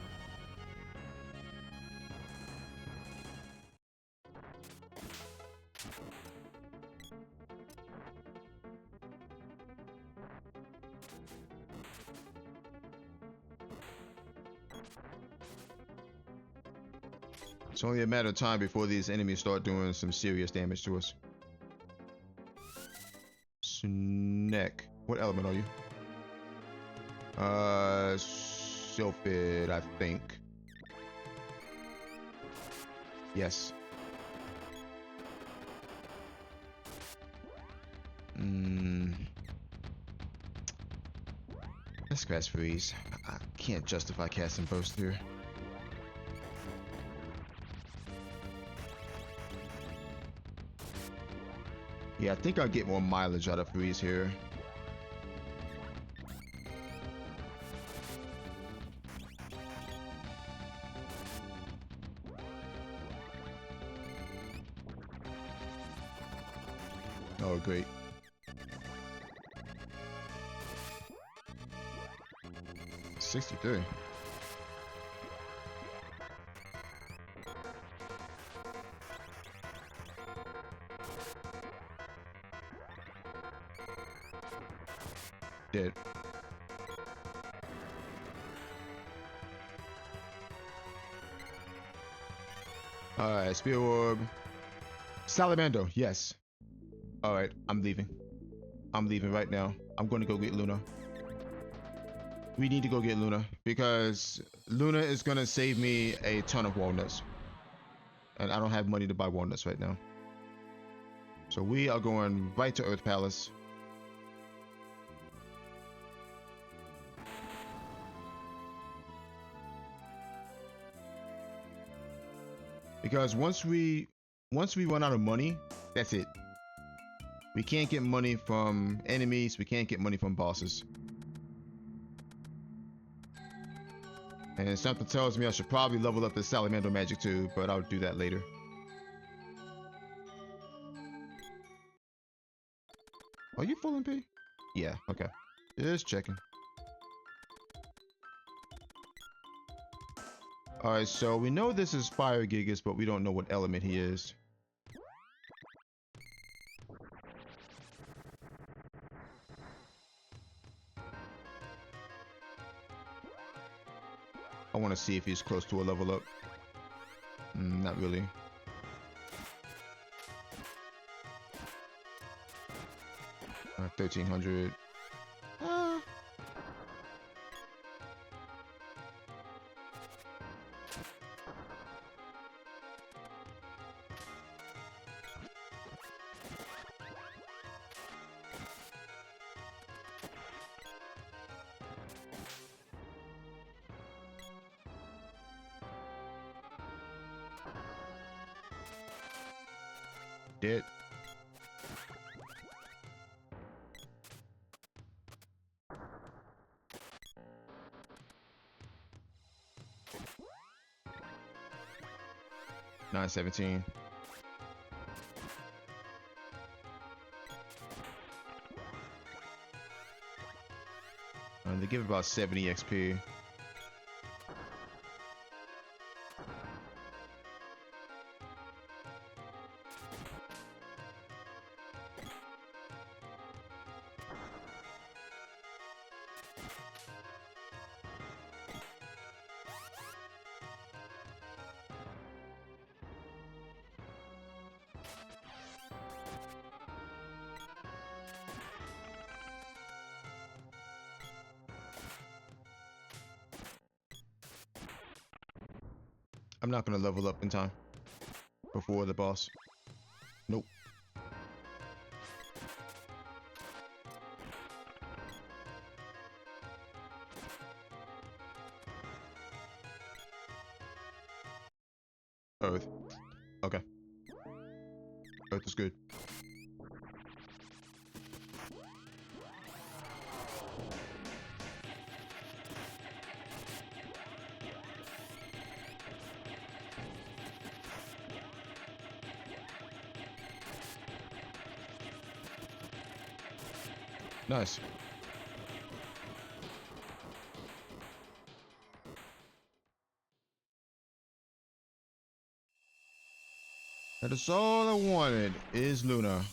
It's only a matter of time before these enemies start doing some serious damage to us. Snake. What element are you? Sylphid, I think. Yes. Let's cast Freeze. I can't justify casting Burst here. Yeah, I think I'll get more mileage out of Freeze here. Oh, great. $63. Dead. Alright, Spear Orb. Salamando, yes. Alright, I'm leaving. I'm leaving right now. I'm going to go get Luna. We need to go get Luna because Luna is going to save me a ton of walnuts. And I don't have money to buy walnuts right now. So we are going right to Earth Palace. Because once we run out of money, that's it. We can't get money from enemies. We can't get money from bosses. And something tells me I should probably level up the Salamander magic too, but I'll do that later. Are you full MP? Yeah, okay. Just checking. Alright, so we know this is Fire Gigas, but we don't know what element he is. I want to see if he's close to a level up. Not really. Uh, 1300. Dead. $9.17. They give about 70 XP. I'm not gonna level up in time before the boss. Nope. Earth. Okay. Earth is good. Nice. That is all I wanted is Luna.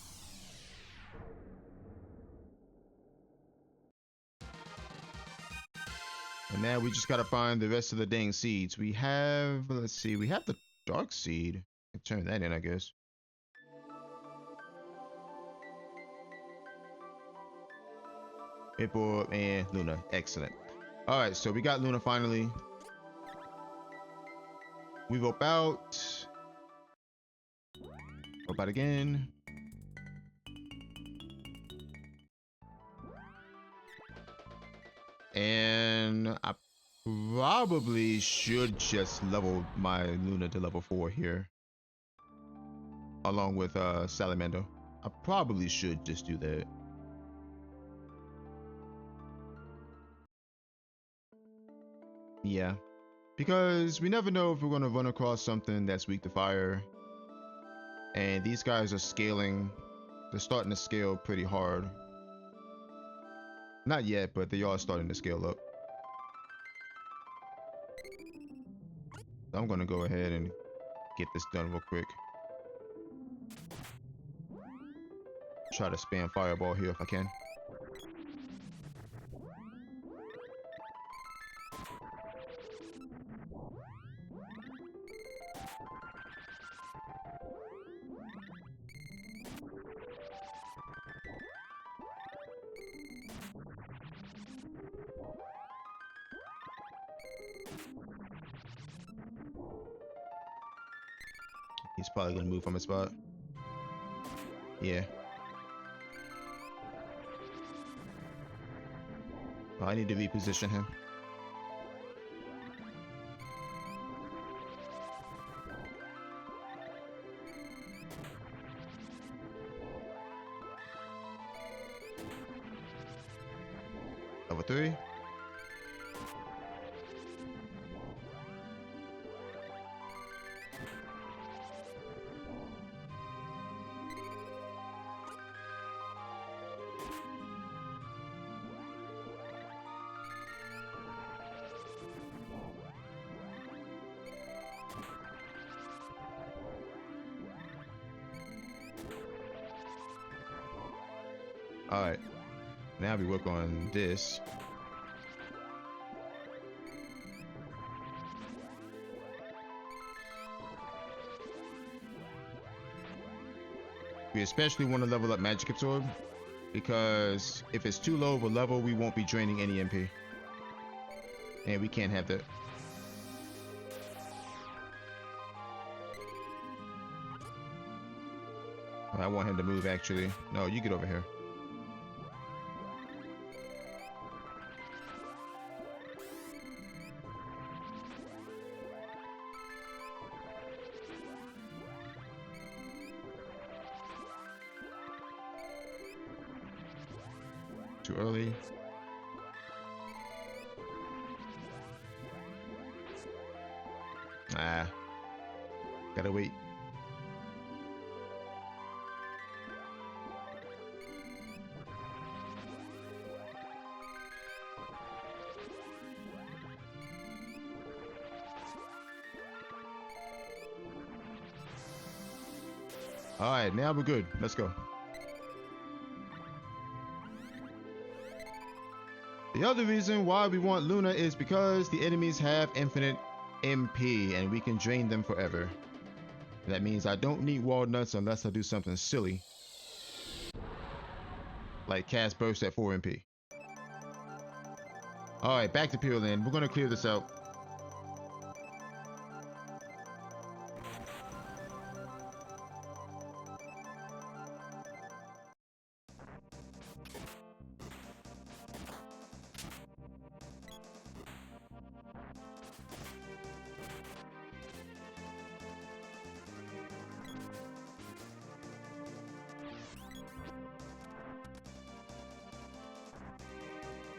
And now we just gotta find the rest of the dang seeds. We have, let's see, we have the dark seed. I can turn that in, I guess. April and Luna. Excellent. Alright, so we got Luna finally. We rope out. Rope out again. And I probably should just level my Luna to level 4 here. Along with Salamando. I probably should just do that. Yeah. Because we never know if we're going to run across something that's weak to fire. And these guys are scaling. They're starting to scale pretty hard. Not yet, but they are starting to scale up. So I'm going to go ahead and get this done real quick. Try to spam fireball here if I can. He's probably gonna move from his spot. Yeah. Oh, I need to reposition him. Level 3. All right. Now we work on this. We especially want to level up Magic Absorb, because if it's too low of a level, we won't be draining any MP. And we can't have that. I want him to move, actually. No, you get over here. Too early. Ah. Gotta wait. All right, now we're good. Let's go. The other reason why we want Luna is because the enemies have infinite MP and we can drain them forever. That means I don't need walnuts unless I do something silly, like cast burst at 4 MP. All right, back to Pure Land. We're gonna clear this out.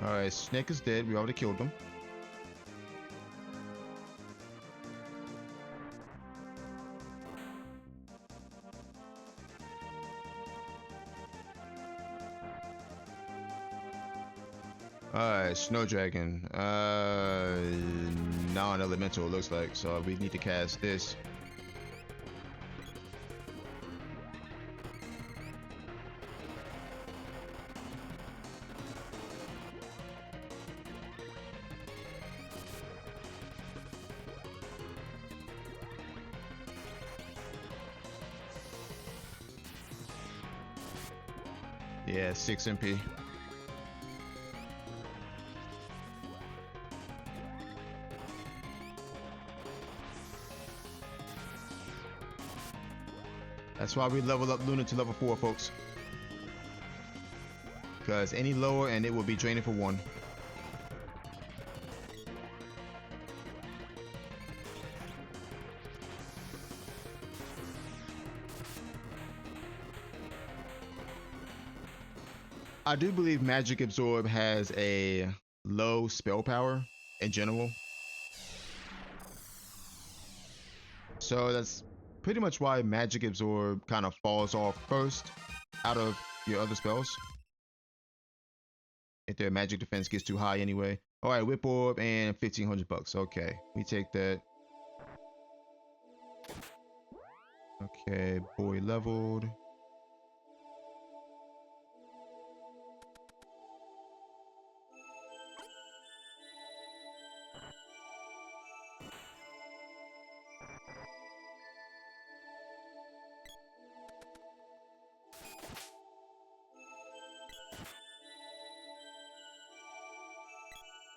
Alright, Snake is dead. We already killed him. Alright, Snow Dragon. Non-elemental, it looks like. So we need to cast this. Yeah, 6 MP. That's why we level up Luna to level 4, folks. Because any lower and it will be draining for 1. I do believe Magic Absorb has a low spell power in general. So that's pretty much why Magic Absorb kind of falls off first out of your other spells, if their magic defense gets too high anyway. All right, Whip Orb and 1,500 bucks. Okay, we take that. Okay, boy leveled.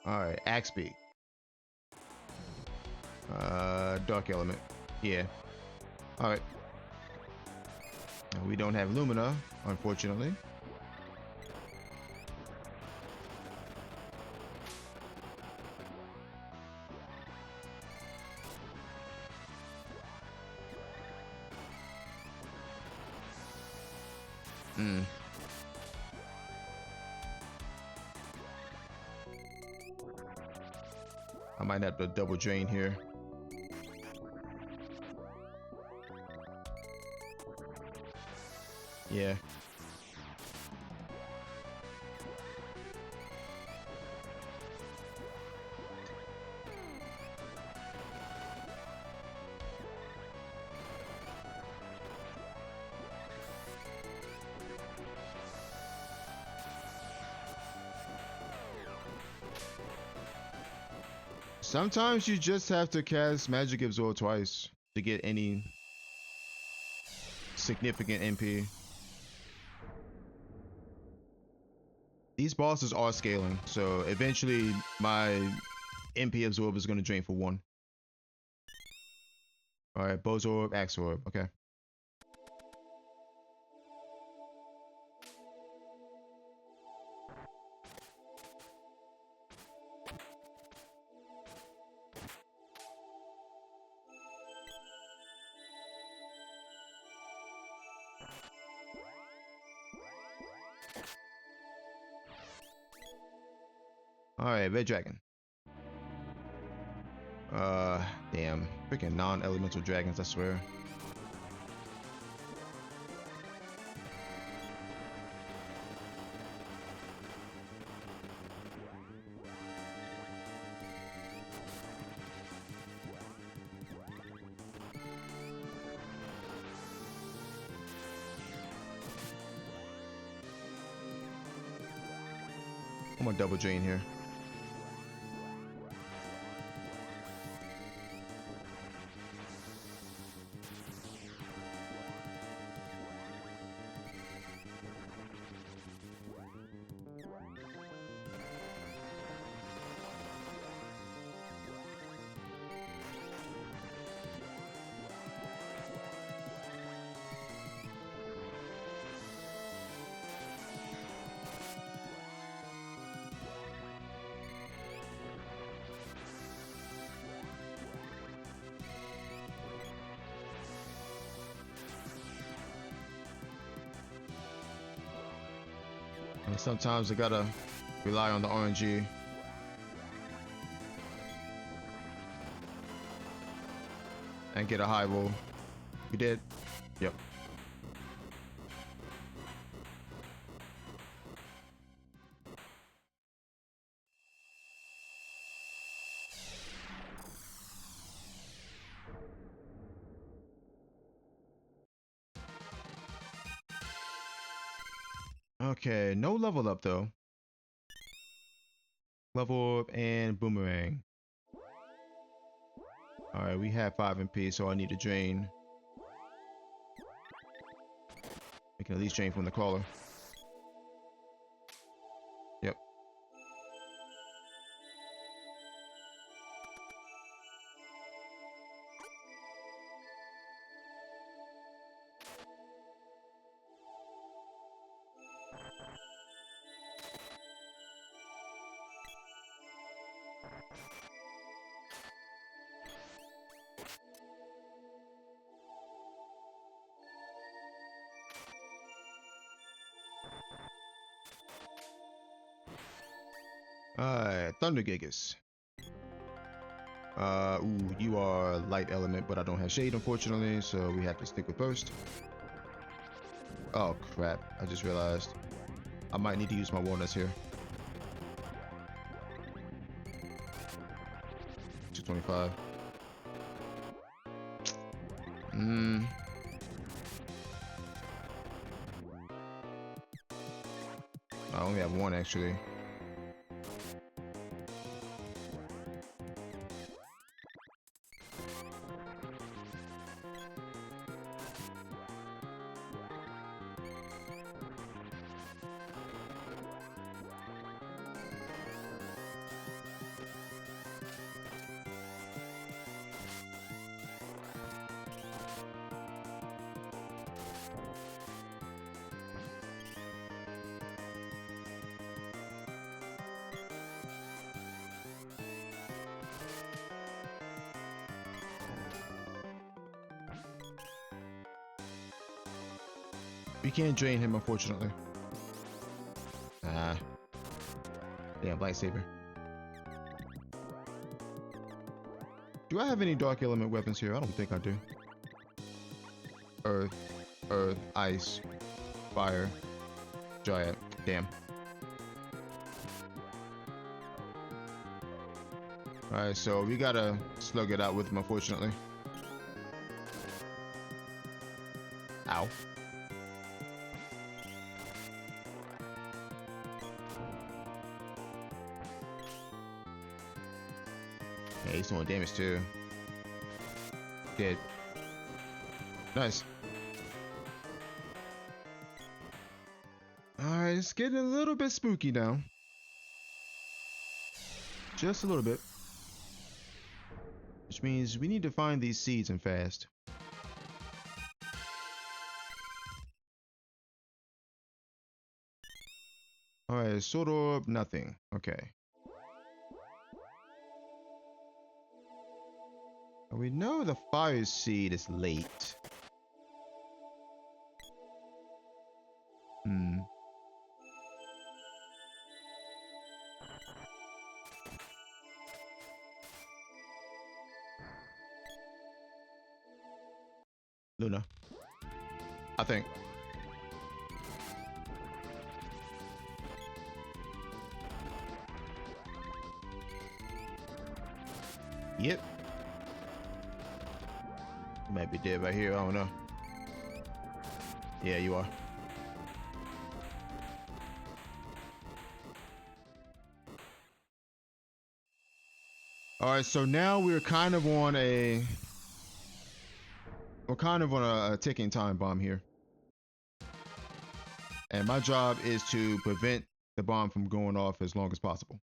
All right, Axe Beak. Dark Element. Yeah. All right. We don't have Lumina, unfortunately. I might have to double drain here. Yeah. Sometimes you just have to cast Magic Absorb twice to get any significant MP. These bosses are scaling, so eventually my MP Absorb is going to drain for 1. Alright, Bozorb, Axorb, okay. Alright, Red Dragon. Damn. Freaking non-elemental dragons, I swear. I'm gonna double drain here. And sometimes I gotta rely on the RNG. And get a high roll. You did? Yep. Okay, no level up though. Level up and boomerang. Alright, we have 5 MP, so I need to drain. We can at least drain from the caller. Yep. Alright, Thunder Gigas. Ooh, you are light element, but I don't have shade, unfortunately, so we have to stick with burst. Oh crap, I just realized I might need to use my walnuts here. 225. I only have 1 actually. We can't drain him, unfortunately. Ah. Damn, lightsaber. Do I have any dark element weapons here? I don't think I do. Earth, ice, fire, giant. Damn. Alright, so we gotta slug it out with him, unfortunately. Ow. Yeah, he's doing damage too. Good. Nice. Alright, it's getting a little bit spooky now. Just a little bit. Which means we need to find these seeds and fast. Alright, sword orb, nothing. Okay. We know the fire seed is late. Luna. I think. Yep. You might be dead right here. I don't know. Yeah, you are. All right, so now we're kind of on a ticking time bomb here. And my job is to prevent the bomb from going off as long as possible.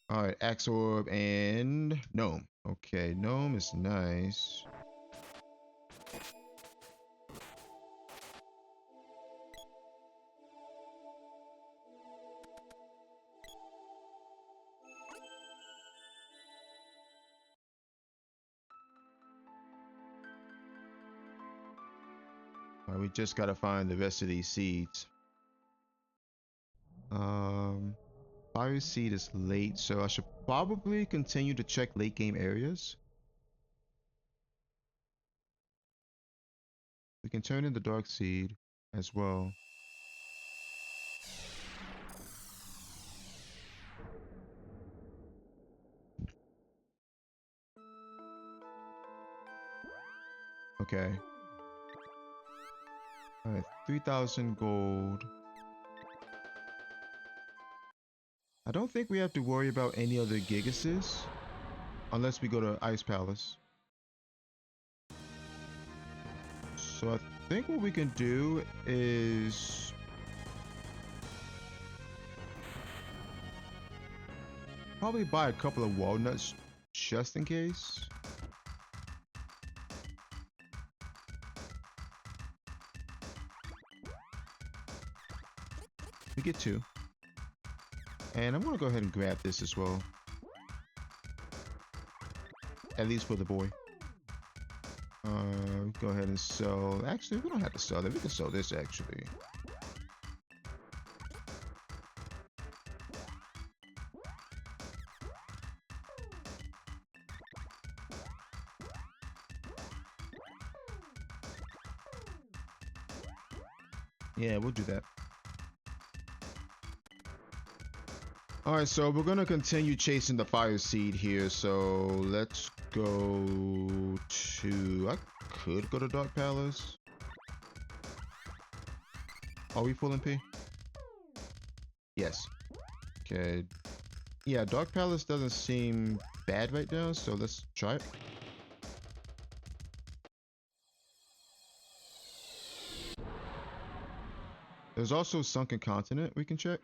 All right, Axe Orb and Gnome. Okay, Gnome is nice. All right, we just gotta find the rest of these seeds. Fire seed is late, so I should probably continue to check late game areas. We can turn in the dark seed as well. Okay. All right, 3,000 gold. I don't think we have to worry about any other Gigases unless we go to Ice Palace. So I think what we can do is probably buy a couple of walnuts just in case. We get 2. And I'm gonna go ahead and grab this as well. At least for the boy. Go ahead and sell. Actually, we don't have to sell that. We can sell this actually. Yeah, we'll do that. Alright, so we're gonna continue chasing the fire seed here, so let's go to... I could go to Dark Palace. Are we full MP? Yes. Okay. Yeah, Dark Palace doesn't seem bad right now, so let's try it. There's also Sunken Continent we can check.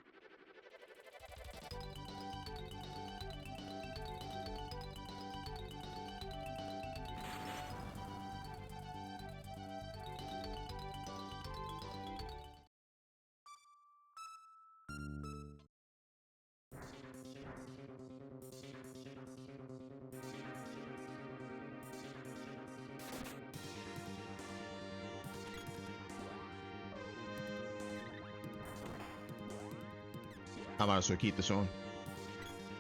I might as well keep this on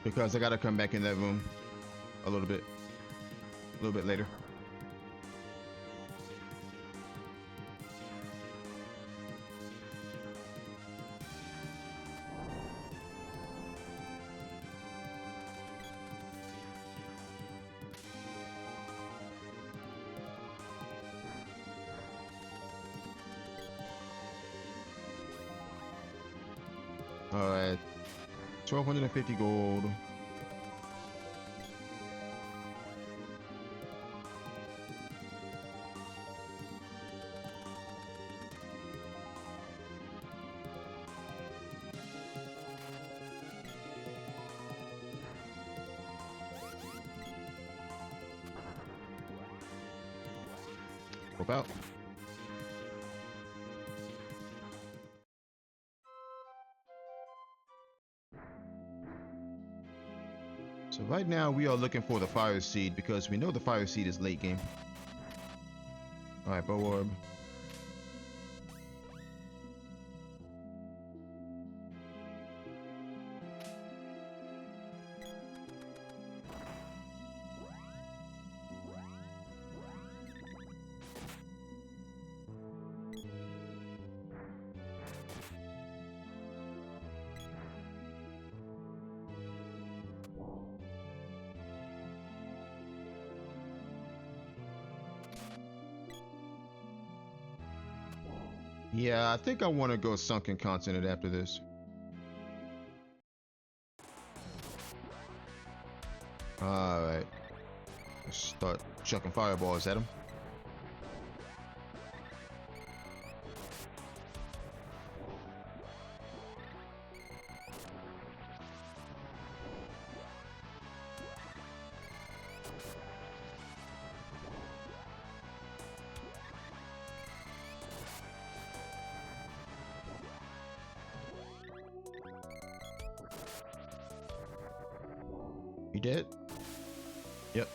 because I gotta come back in that room a little bit later. All right, 1,250 gold. Swap out. So right now we are looking for the fire seed because we know the fire seed is late game. All right, bow orb. Yeah, I think I want to go sunken continent after this. All right, let's start chucking fireballs at him. You dead? Yep.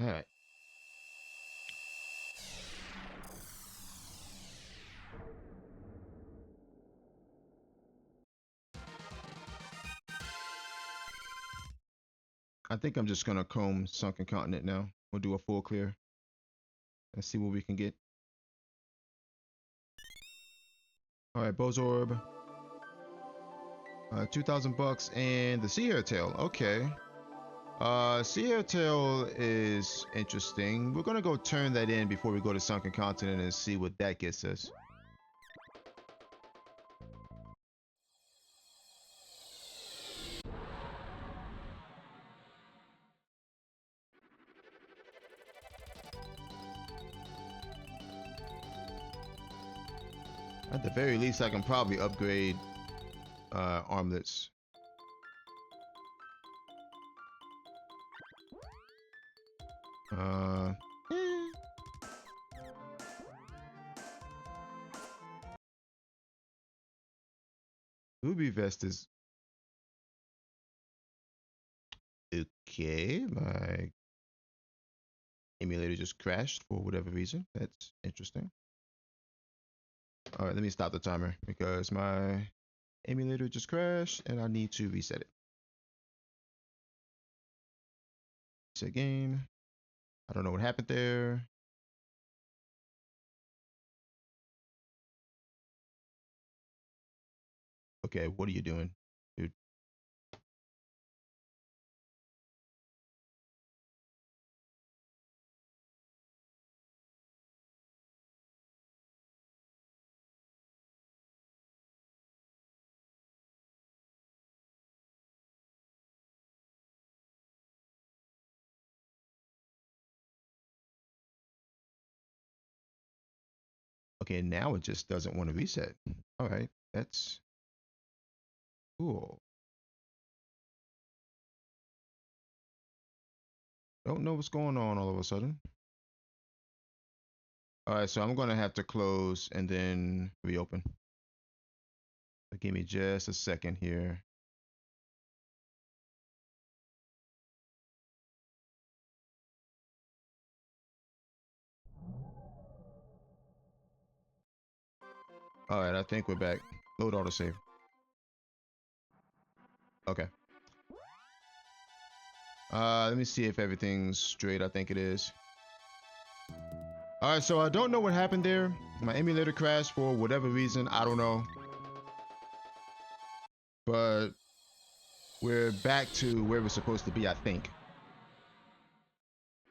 All right. I think I'm just gonna comb sunken continent now. We'll do a full clear. Let's see what we can get. All right, Bow's Orb. 2,000 bucks and the Sea Hair Tail. Okay. Sea Hair Tail is interesting. We're gonna go turn that in before we go to Sunken Continent and see what that gets us. At the very least, I can probably upgrade armlets. Uh, eh. Ruby Vest is okay. My emulator just crashed for whatever reason. That's interesting. All right, let me stop the timer because my emulator just crashed and I need to reset it. Reset game. I don't know what happened there. Okay, what are you doing, dude? Okay, now it just doesn't want to reset. All right, that's cool. Don't know what's going on all of a sudden. All right, so I'm gonna have to close and then reopen. So give me just a second here. All right, I think we're back. Load autosave. Okay. Let me see if everything's straight. I think it is. All right, so I don't know what happened there. My emulator crashed for whatever reason. I don't know. But we're back to where we're supposed to be, I think.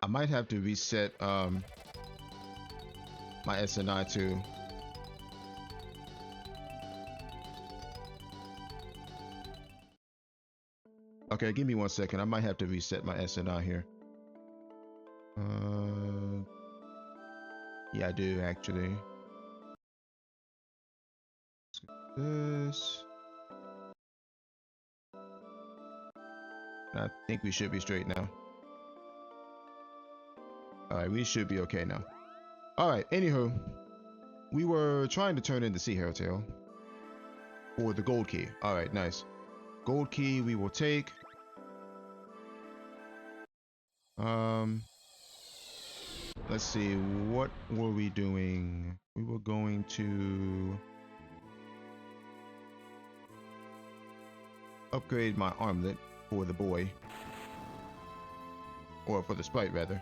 I might have to reset my SNI too. Okay, give me 1 second. I might have to reset my SNI here. Yeah, I do actually. Let's get this. I think we should be straight now. Alright, we should be okay now. Alright, anywho. We were trying to turn in the Sea Hairtail. Or the gold key. Alright, nice. Gold key we will take. Let's see, what were we doing? We were going to upgrade my armlet for the boy. Or for the sprite, rather.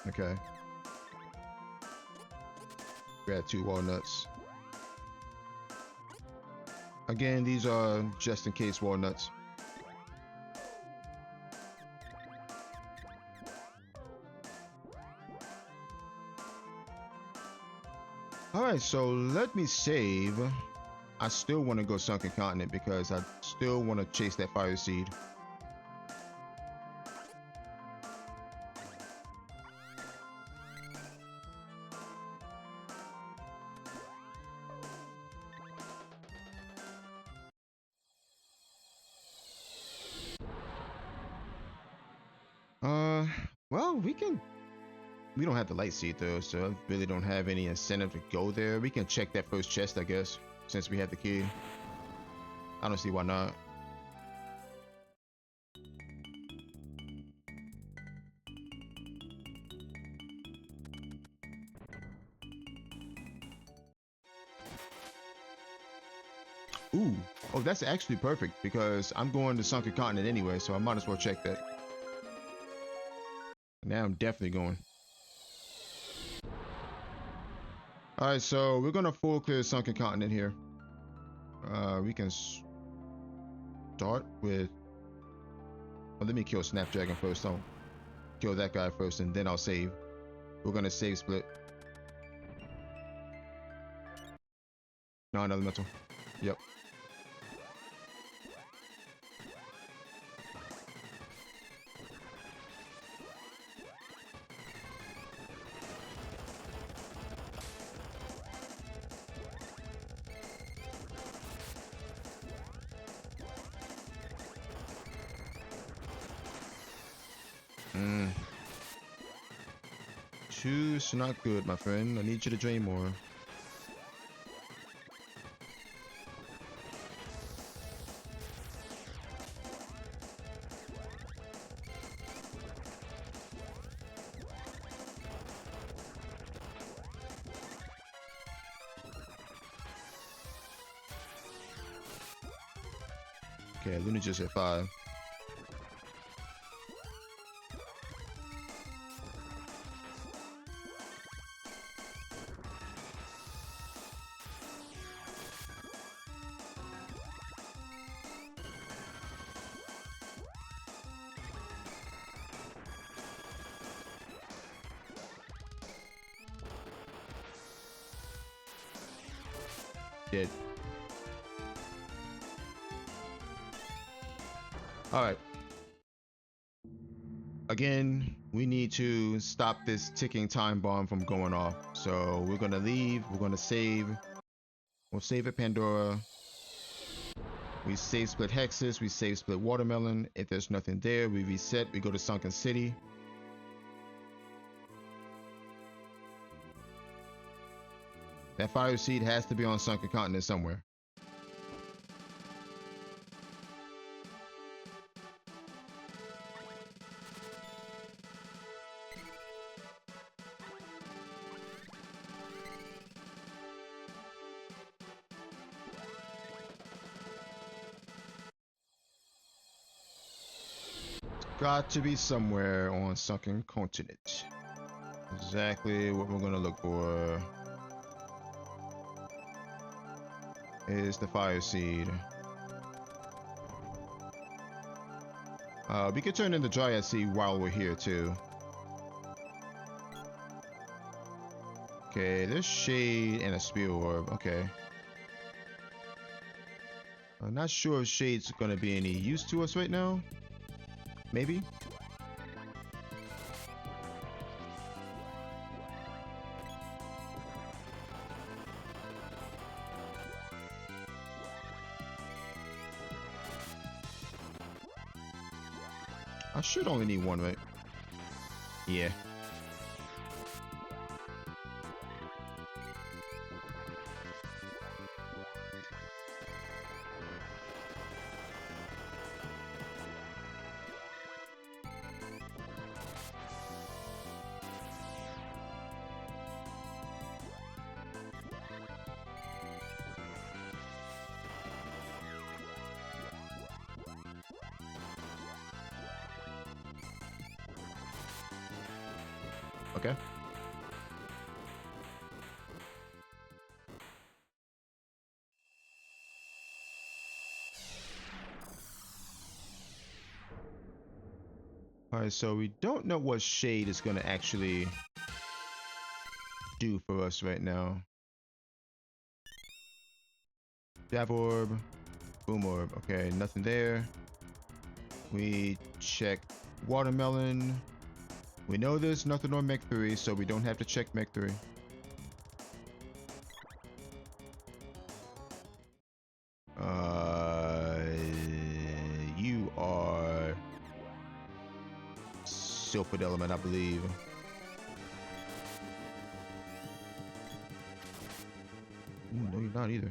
Okay. Grab 2 walnuts. Again, these are just in case walnuts. Alright, so let me save. I still want to go Sunken Continent because I still want to chase that fire seed. Well, we don't have the light seed though, so I really don't have any incentive to go there. We can check that first chest, I guess, since we have the key. I don't see why not. Ooh, oh, that's actually perfect because I'm going to Sunken Continent anyway, so I might as well check that. Now I'm definitely going. Alright, so we're gonna full clear Sunken Continent here. We can start with... Well, let me kill Snapdragon first. I'll kill that guy first and then I'll save. We're gonna save split. Non-elemental. Yep. Two's not good, my friend. I need you to drain more. Okay, Luna just hit 5. Dead. Alright. Again, we need to stop this ticking time bomb from going off. So we're gonna leave, we're gonna save. We'll save at Pandora. We save split Hexus, we save split Watermelon. If there's nothing there, we reset, we go to Sunken City. That fire seed has to be on Sunken Continent somewhere. Got to be somewhere on Sunken Continent. Exactly what we're gonna look for is the fire seed. We could turn in the Dryad seed while we're here too. Okay, there's Shade and a Spear Orb. Okay. I'm not sure if Shade's gonna be any use to us right now. Maybe? I should only need one, right? Yeah. Okay. All right, so we don't know what shade is going to actually do for us right now. Dab orb, boom orb. Okay, nothing there. We check watermelon. We know there's nothing on Mech 3, so we don't have to check Mech 3. You are Silphid Element, I believe. Ooh, no, you're not either.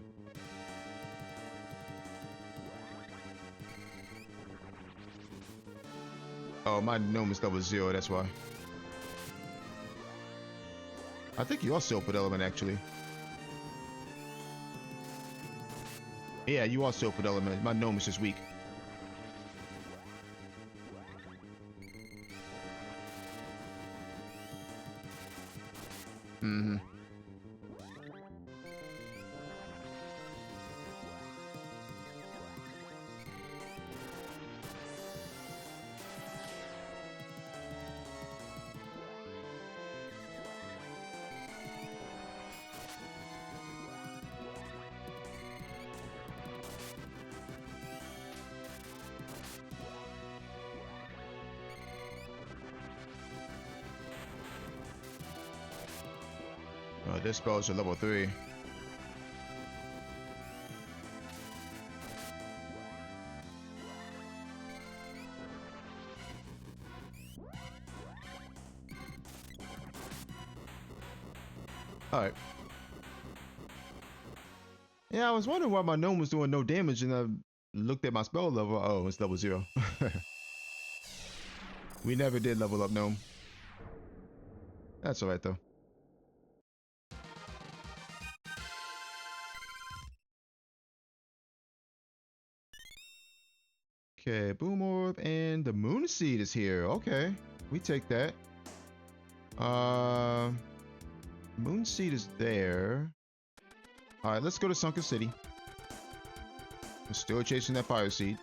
Oh, my gnome is level 0, that's why. I think you are Silphid Element, actually. Yeah, you are Silphid Element. My gnome is just weak. Mm-hmm. Their spells are level 3. Alright. Yeah, I was wondering why my gnome was doing no damage, and I looked at my spell level. Oh, it's level 0. We never did level up gnome. That's alright, though. Okay, boom orb, and the moon seed is here. Okay, we take that. Moon seed is there. All right, let's go to Sunken City. We're still chasing that fire seed.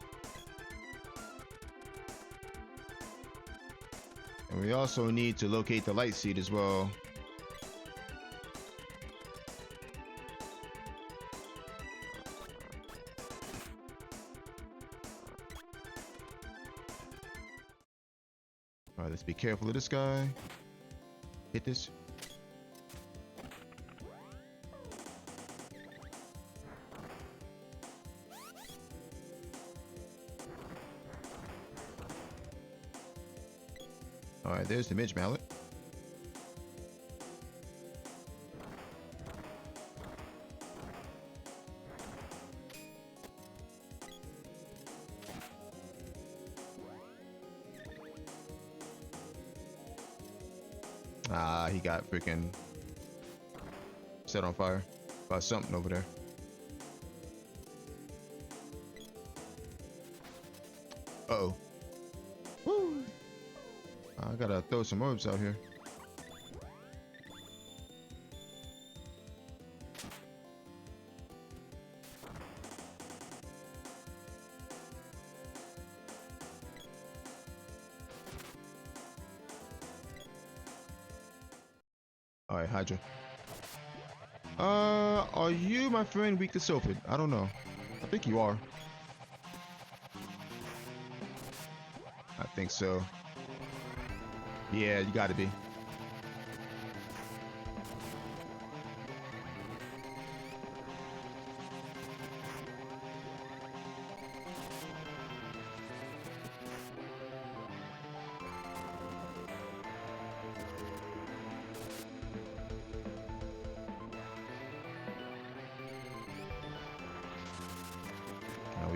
And we also need to locate the light seed as well. All right, let's be careful of this guy. Hit this. All right, there's the midge mallet. Ah, he got freaking set on fire by something over there. Uh-oh. Woo! I gotta throw some orbs out here. All right, Hydra. Are you, my friend, weak to Silphid? I don't know. I think you are. I think so. Yeah, you gotta be.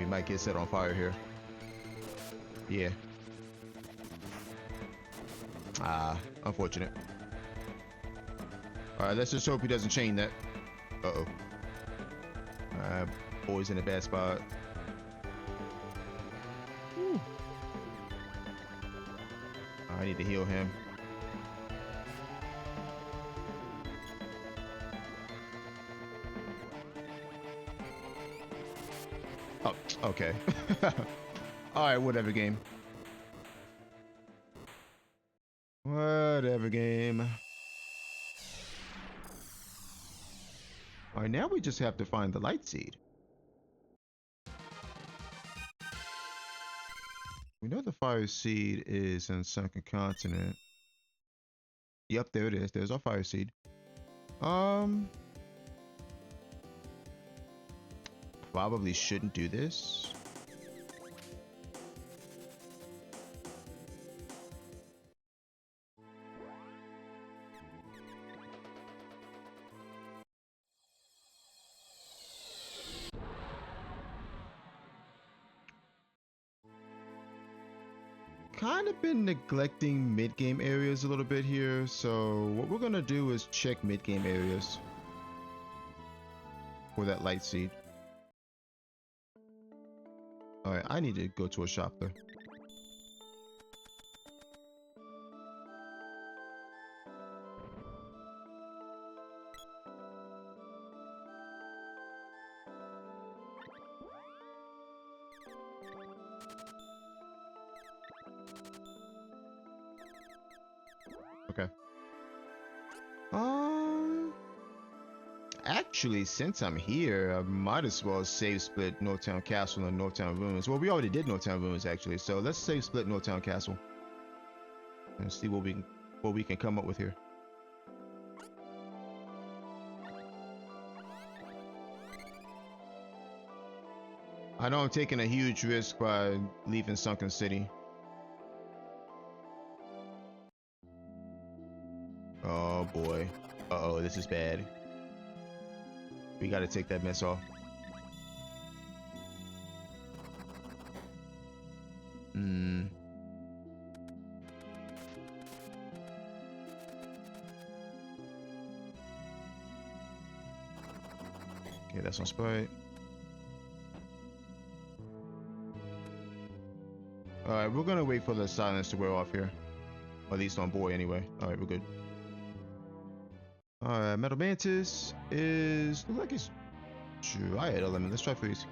we might get set on fire here. Yeah. Ah, unfortunate. Alright, let's just hope he doesn't chain that. Uh-oh. Alright, boy's in a bad spot. Whew. I need to heal him. Oh, okay. Alright, whatever game. Whatever game. Alright, now we just have to find the light seed. We know the fire seed is in Sunken Continent. Yep, there it is. There's our fire seed. Probably shouldn't do this. Kind of been neglecting mid-game areas a little bit here, so what we're gonna do is check mid-game areas for that light seed. Alright, I need to go to a shop though. Okay. Actually, since I'm here, I might as well save split Northtown Castle and Northtown Ruins. Well, we already did Northtown Ruins actually, so let's save split Northtown Castle and see what we can come up with here. I know I'm taking a huge risk by leaving Sunken City. Oh boy. Uh-oh, this is bad. We gotta take that mess off. Okay, that's on Sprite. Alright, we're gonna wait for the silence to wear off here. Or at least on boy anyway. Alright, we're good. Alright, Metal Mantis is... look like it's Dryad element. Let's try freeze.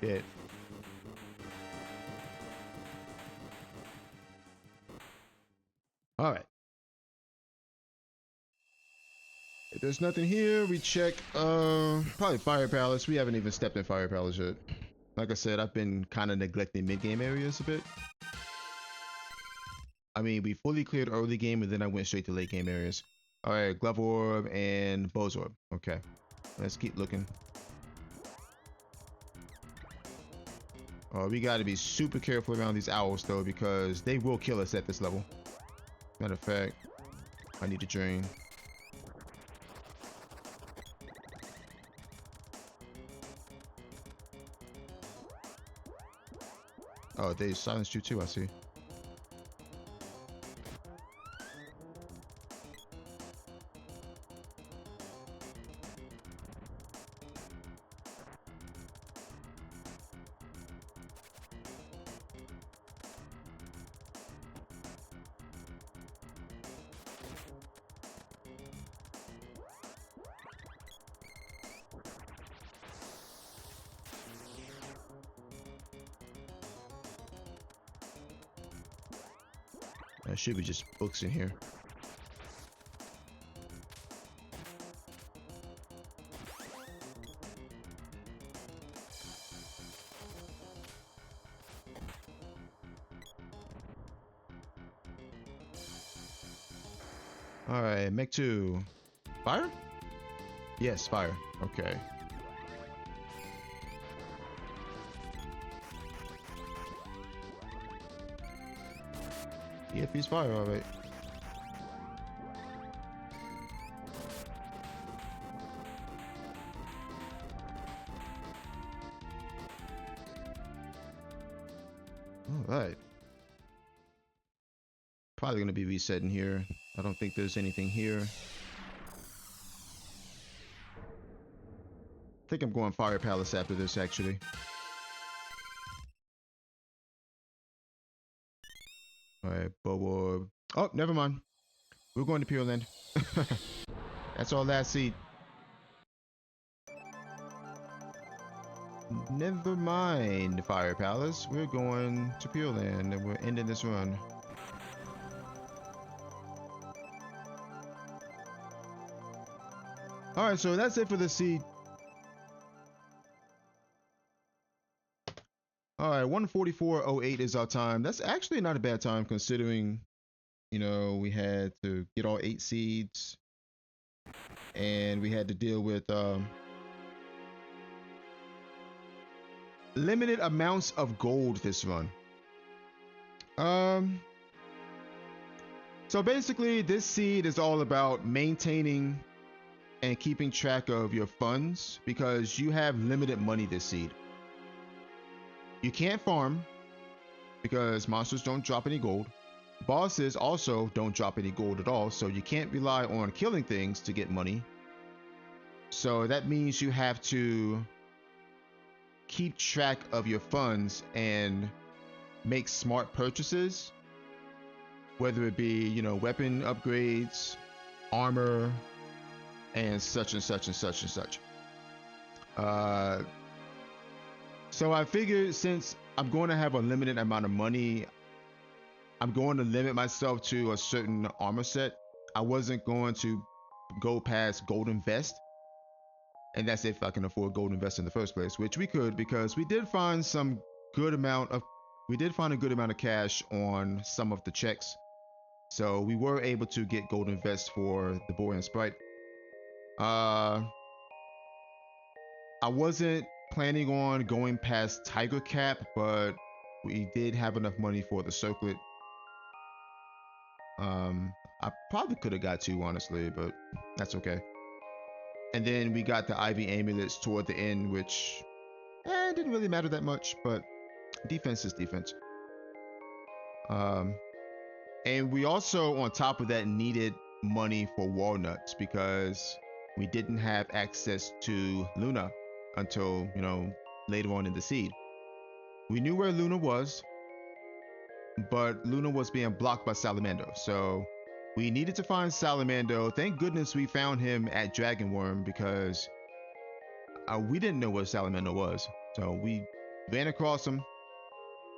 Shit. All right. If there's nothing here, we check probably Fire Palace. We haven't even stepped in Fire Palace yet. Like I said, I've been kind of neglecting mid-game areas a bit. I mean, we fully cleared early game and then I went straight to late game areas. All right, Glove Orb and Bose Orb. Okay, let's keep looking. We got to be super careful around these owls though, because they will kill us at this level. Matter of fact, I need to drain. Oh, they silenced you too, I see. There should be just books in here. All right, Mech 2. Fire? Yes, fire. Okay. Yep, he's fire, all right. All right. Probably going to be resetting here. I don't think there's anything here. I think I'm going Fire Palace after this, actually. All right, Bobo. Oh, never mind. We're going to Pure Land. That's our last seed. Never mind, Fire Palace. We're going to Pure Land and we're ending this run. All right, so that's it for the seed. All right, 144.08 is our time. That's actually not a bad time considering, you know, we had to get all 8 seeds and we had to deal with limited amounts of gold this run. So basically this seed is all about maintaining and keeping track of your funds because you have limited money this seed. You can't farm because monsters don't drop any gold. Bosses also don't drop any gold at all, so you can't rely on killing things to get money. So that means you have to keep track of your funds and make smart purchases, whether it be, you know, weapon upgrades, armor, and such and such and such and such. So I figured since I'm going to have a limited amount of money, I'm going to limit myself to a certain armor set. I wasn't going to go past Golden Vest. And that's if I can afford Golden Vest in the first place, which we could because we did find a good amount of cash on some of the checks. So we were able to get Golden Vest for the Boy and Sprite. I wasn't planning on going past Tiger Cap, but we did have enough money for the circlet. I probably could have got 2 honestly, but that's okay. And then we got the Ivy amulets toward the end, which didn't really matter that much, but defense is defense. And we also, on top of that, needed money for walnuts because we didn't have access to Luna until, you know, later on in the seed. We knew where Luna was, but Luna was being blocked by Salamando. So we needed to find Salamando. Thank goodness we found him at Dragonworm because we didn't know where Salamando was. So we ran across him.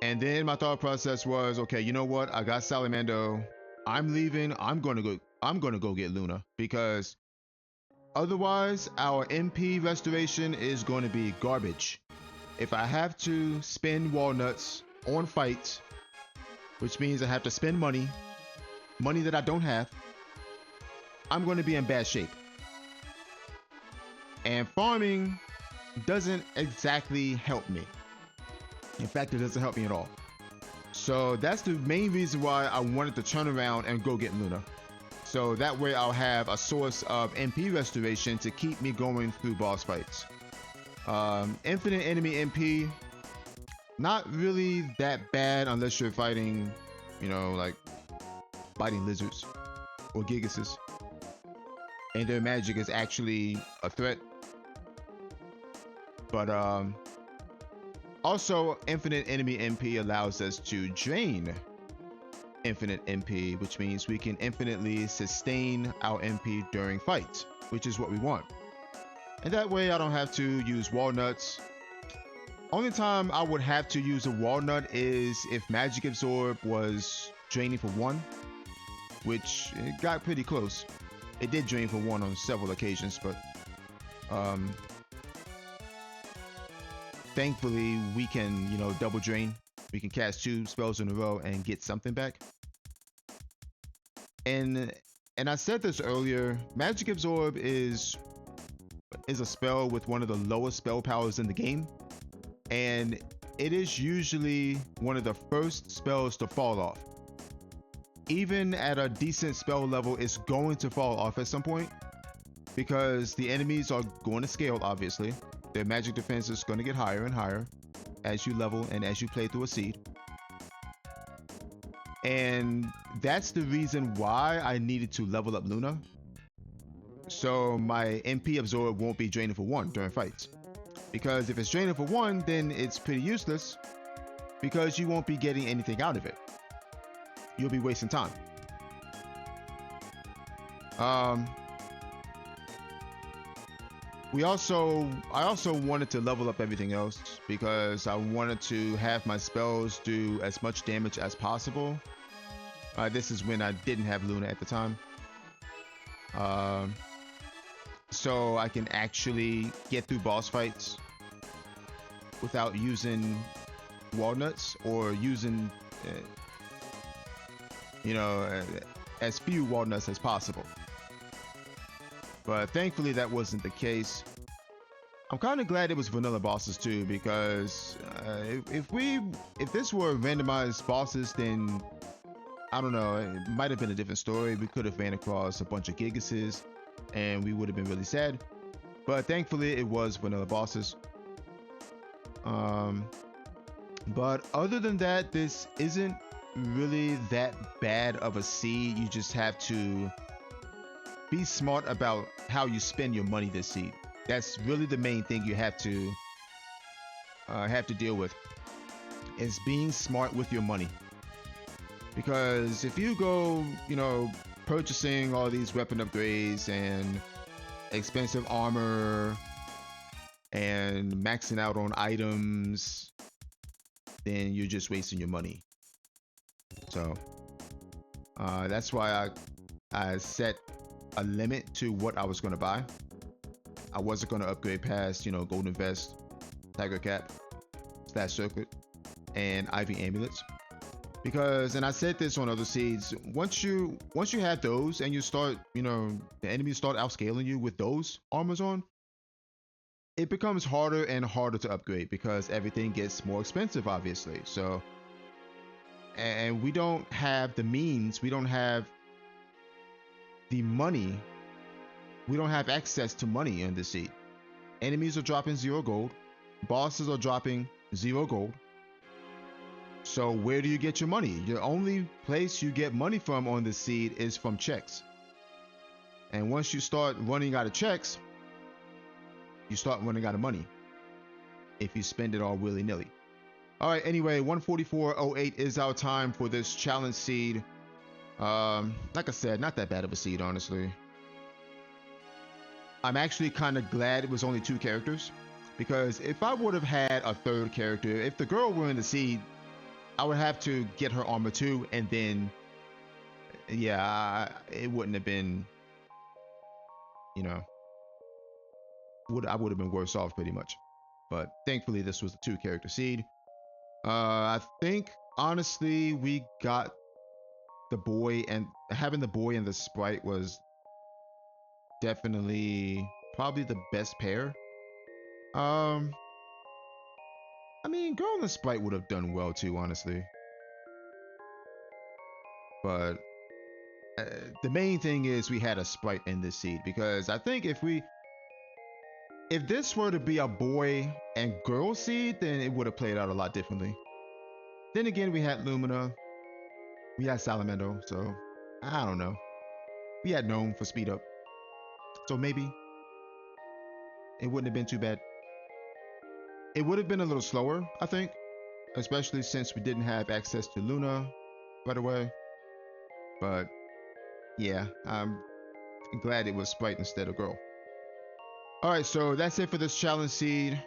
And then my thought process was, okay, you know what? I got Salamando. I'm leaving. I'm gonna go get Luna because otherwise our MP restoration is going to be garbage. If I have to spend walnuts on fights, which means I have to spend money that I don't have, I'm going to be in bad shape. And farming doesn't exactly help me. In fact, it doesn't help me at all. So that's the main reason why I wanted to turn around and go get Luna. So that way I'll have a source of MP restoration to keep me going through boss fights. Infinite enemy MP, not really that bad unless you're fighting, you know, like fighting lizards or gigases. And their magic is actually a threat. But also, infinite enemy MP allows us to drain infinite MP, which means we can infinitely sustain our MP during fights, which is what we want. And that way I don't have to use walnuts. Only time I would have to use a walnut is if Magic Absorb was draining for 1, which it got pretty close. It did drain for 1 on several occasions, but thankfully we can, you know, double drain. We can cast 2 spells in a row and get something back. And And I said this earlier, Magic Absorb is a spell with one of the lowest spell powers in the game, and it is usually one of the first spells to fall off. Even at a decent spell level, it's going to fall off at some point because the enemies are going to scale, obviously. Their magic defense is going to get higher and higher as you level and as you play through a seed. And that's the reason why I needed to level up Luna, so my MP absorb won't be draining for 1 during fights. Because if it's draining for 1, then it's pretty useless because you won't be getting anything out of it. You'll be wasting time. I also wanted to level up everything else because I wanted to have my spells do as much damage as possible. This is when I didn't have Luna at the time. So I can actually get through boss fights without using walnuts or using, as few walnuts as possible. But thankfully that wasn't the case. I'm kind of glad it was vanilla bosses too, because if this were randomized bosses, then I don't know, it might have been a different story. We could have ran across a bunch of Gigases and we would have been really sad. But thankfully it was vanilla bosses. But other than that, this isn't really that bad of a seed. You just have to be smart about how you spend your money this seed. That's really the main thing you have to deal with, is being smart with your money. Because if you go, purchasing all these weapon upgrades and expensive armor and maxing out on items, then you're just wasting your money. So that's why I set a limit to what I was going to buy. I wasn't going to upgrade past, Golden Vest, Tiger Cap, Slash Circuit, and Ivy Amulets. Because, and I said this on other seeds, once you have those and you start, the enemies start outscaling you with those armors on, it becomes harder and harder to upgrade because everything gets more expensive, obviously. So, and we don't have the means, we don't have the money, we don't have access to money in this seed. Enemies are dropping 0 gold, bosses are dropping 0 gold. So where do you get your money? The only place you get money from on this seed is from checks. And once you start running out of checks, you start running out of money if you spend it all willy-nilly. All right, anyway, 144.08 is our time for this challenge seed. Like I said, not that bad of a seed, honestly. I'm actually kind of glad it was only 2 characters, because if I would have had a 3rd character, if the girl were in the seed, I would have to get her armor too, and then, yeah, it wouldn't have been, I would have been worse off pretty much. But thankfully, this was a 2 character seed. I think, honestly, we got the boy, and having the boy and the sprite was definitely probably the best pair. I mean, girl and sprite would have done well too, honestly. But the main thing is we had a sprite in this seed, because I think if this were to be a boy and girl seed, then it would have played out a lot differently. Then again, we had Lumina, we had Salamendo, so I don't know. We had Gnome for speed up, so maybe it wouldn't have been too bad. It would have been a little slower, I think, especially since we didn't have access to Luna right away. But yeah, I'm glad it was sprite instead of girl. All right, so that's it for this challenge seed.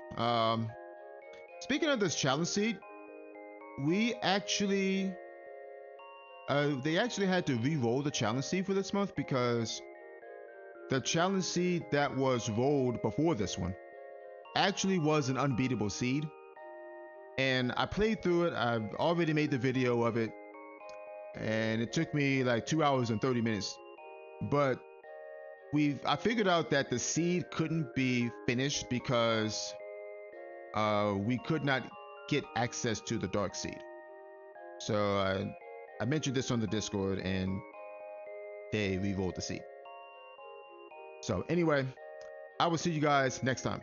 Speaking of this challenge seed, we actually they actually had to re-roll the challenge seed for this month, because the challenge seed that was rolled before this one actually was an unbeatable seed. And I played through it. I've already made the video of it, and it took me like 2 hours and 30 minutes but I figured out that the seed couldn't be finished because we could not get access to the dark seed. So I mentioned this on the Discord, and they revolt the seed. So anyway, I will see you guys next time.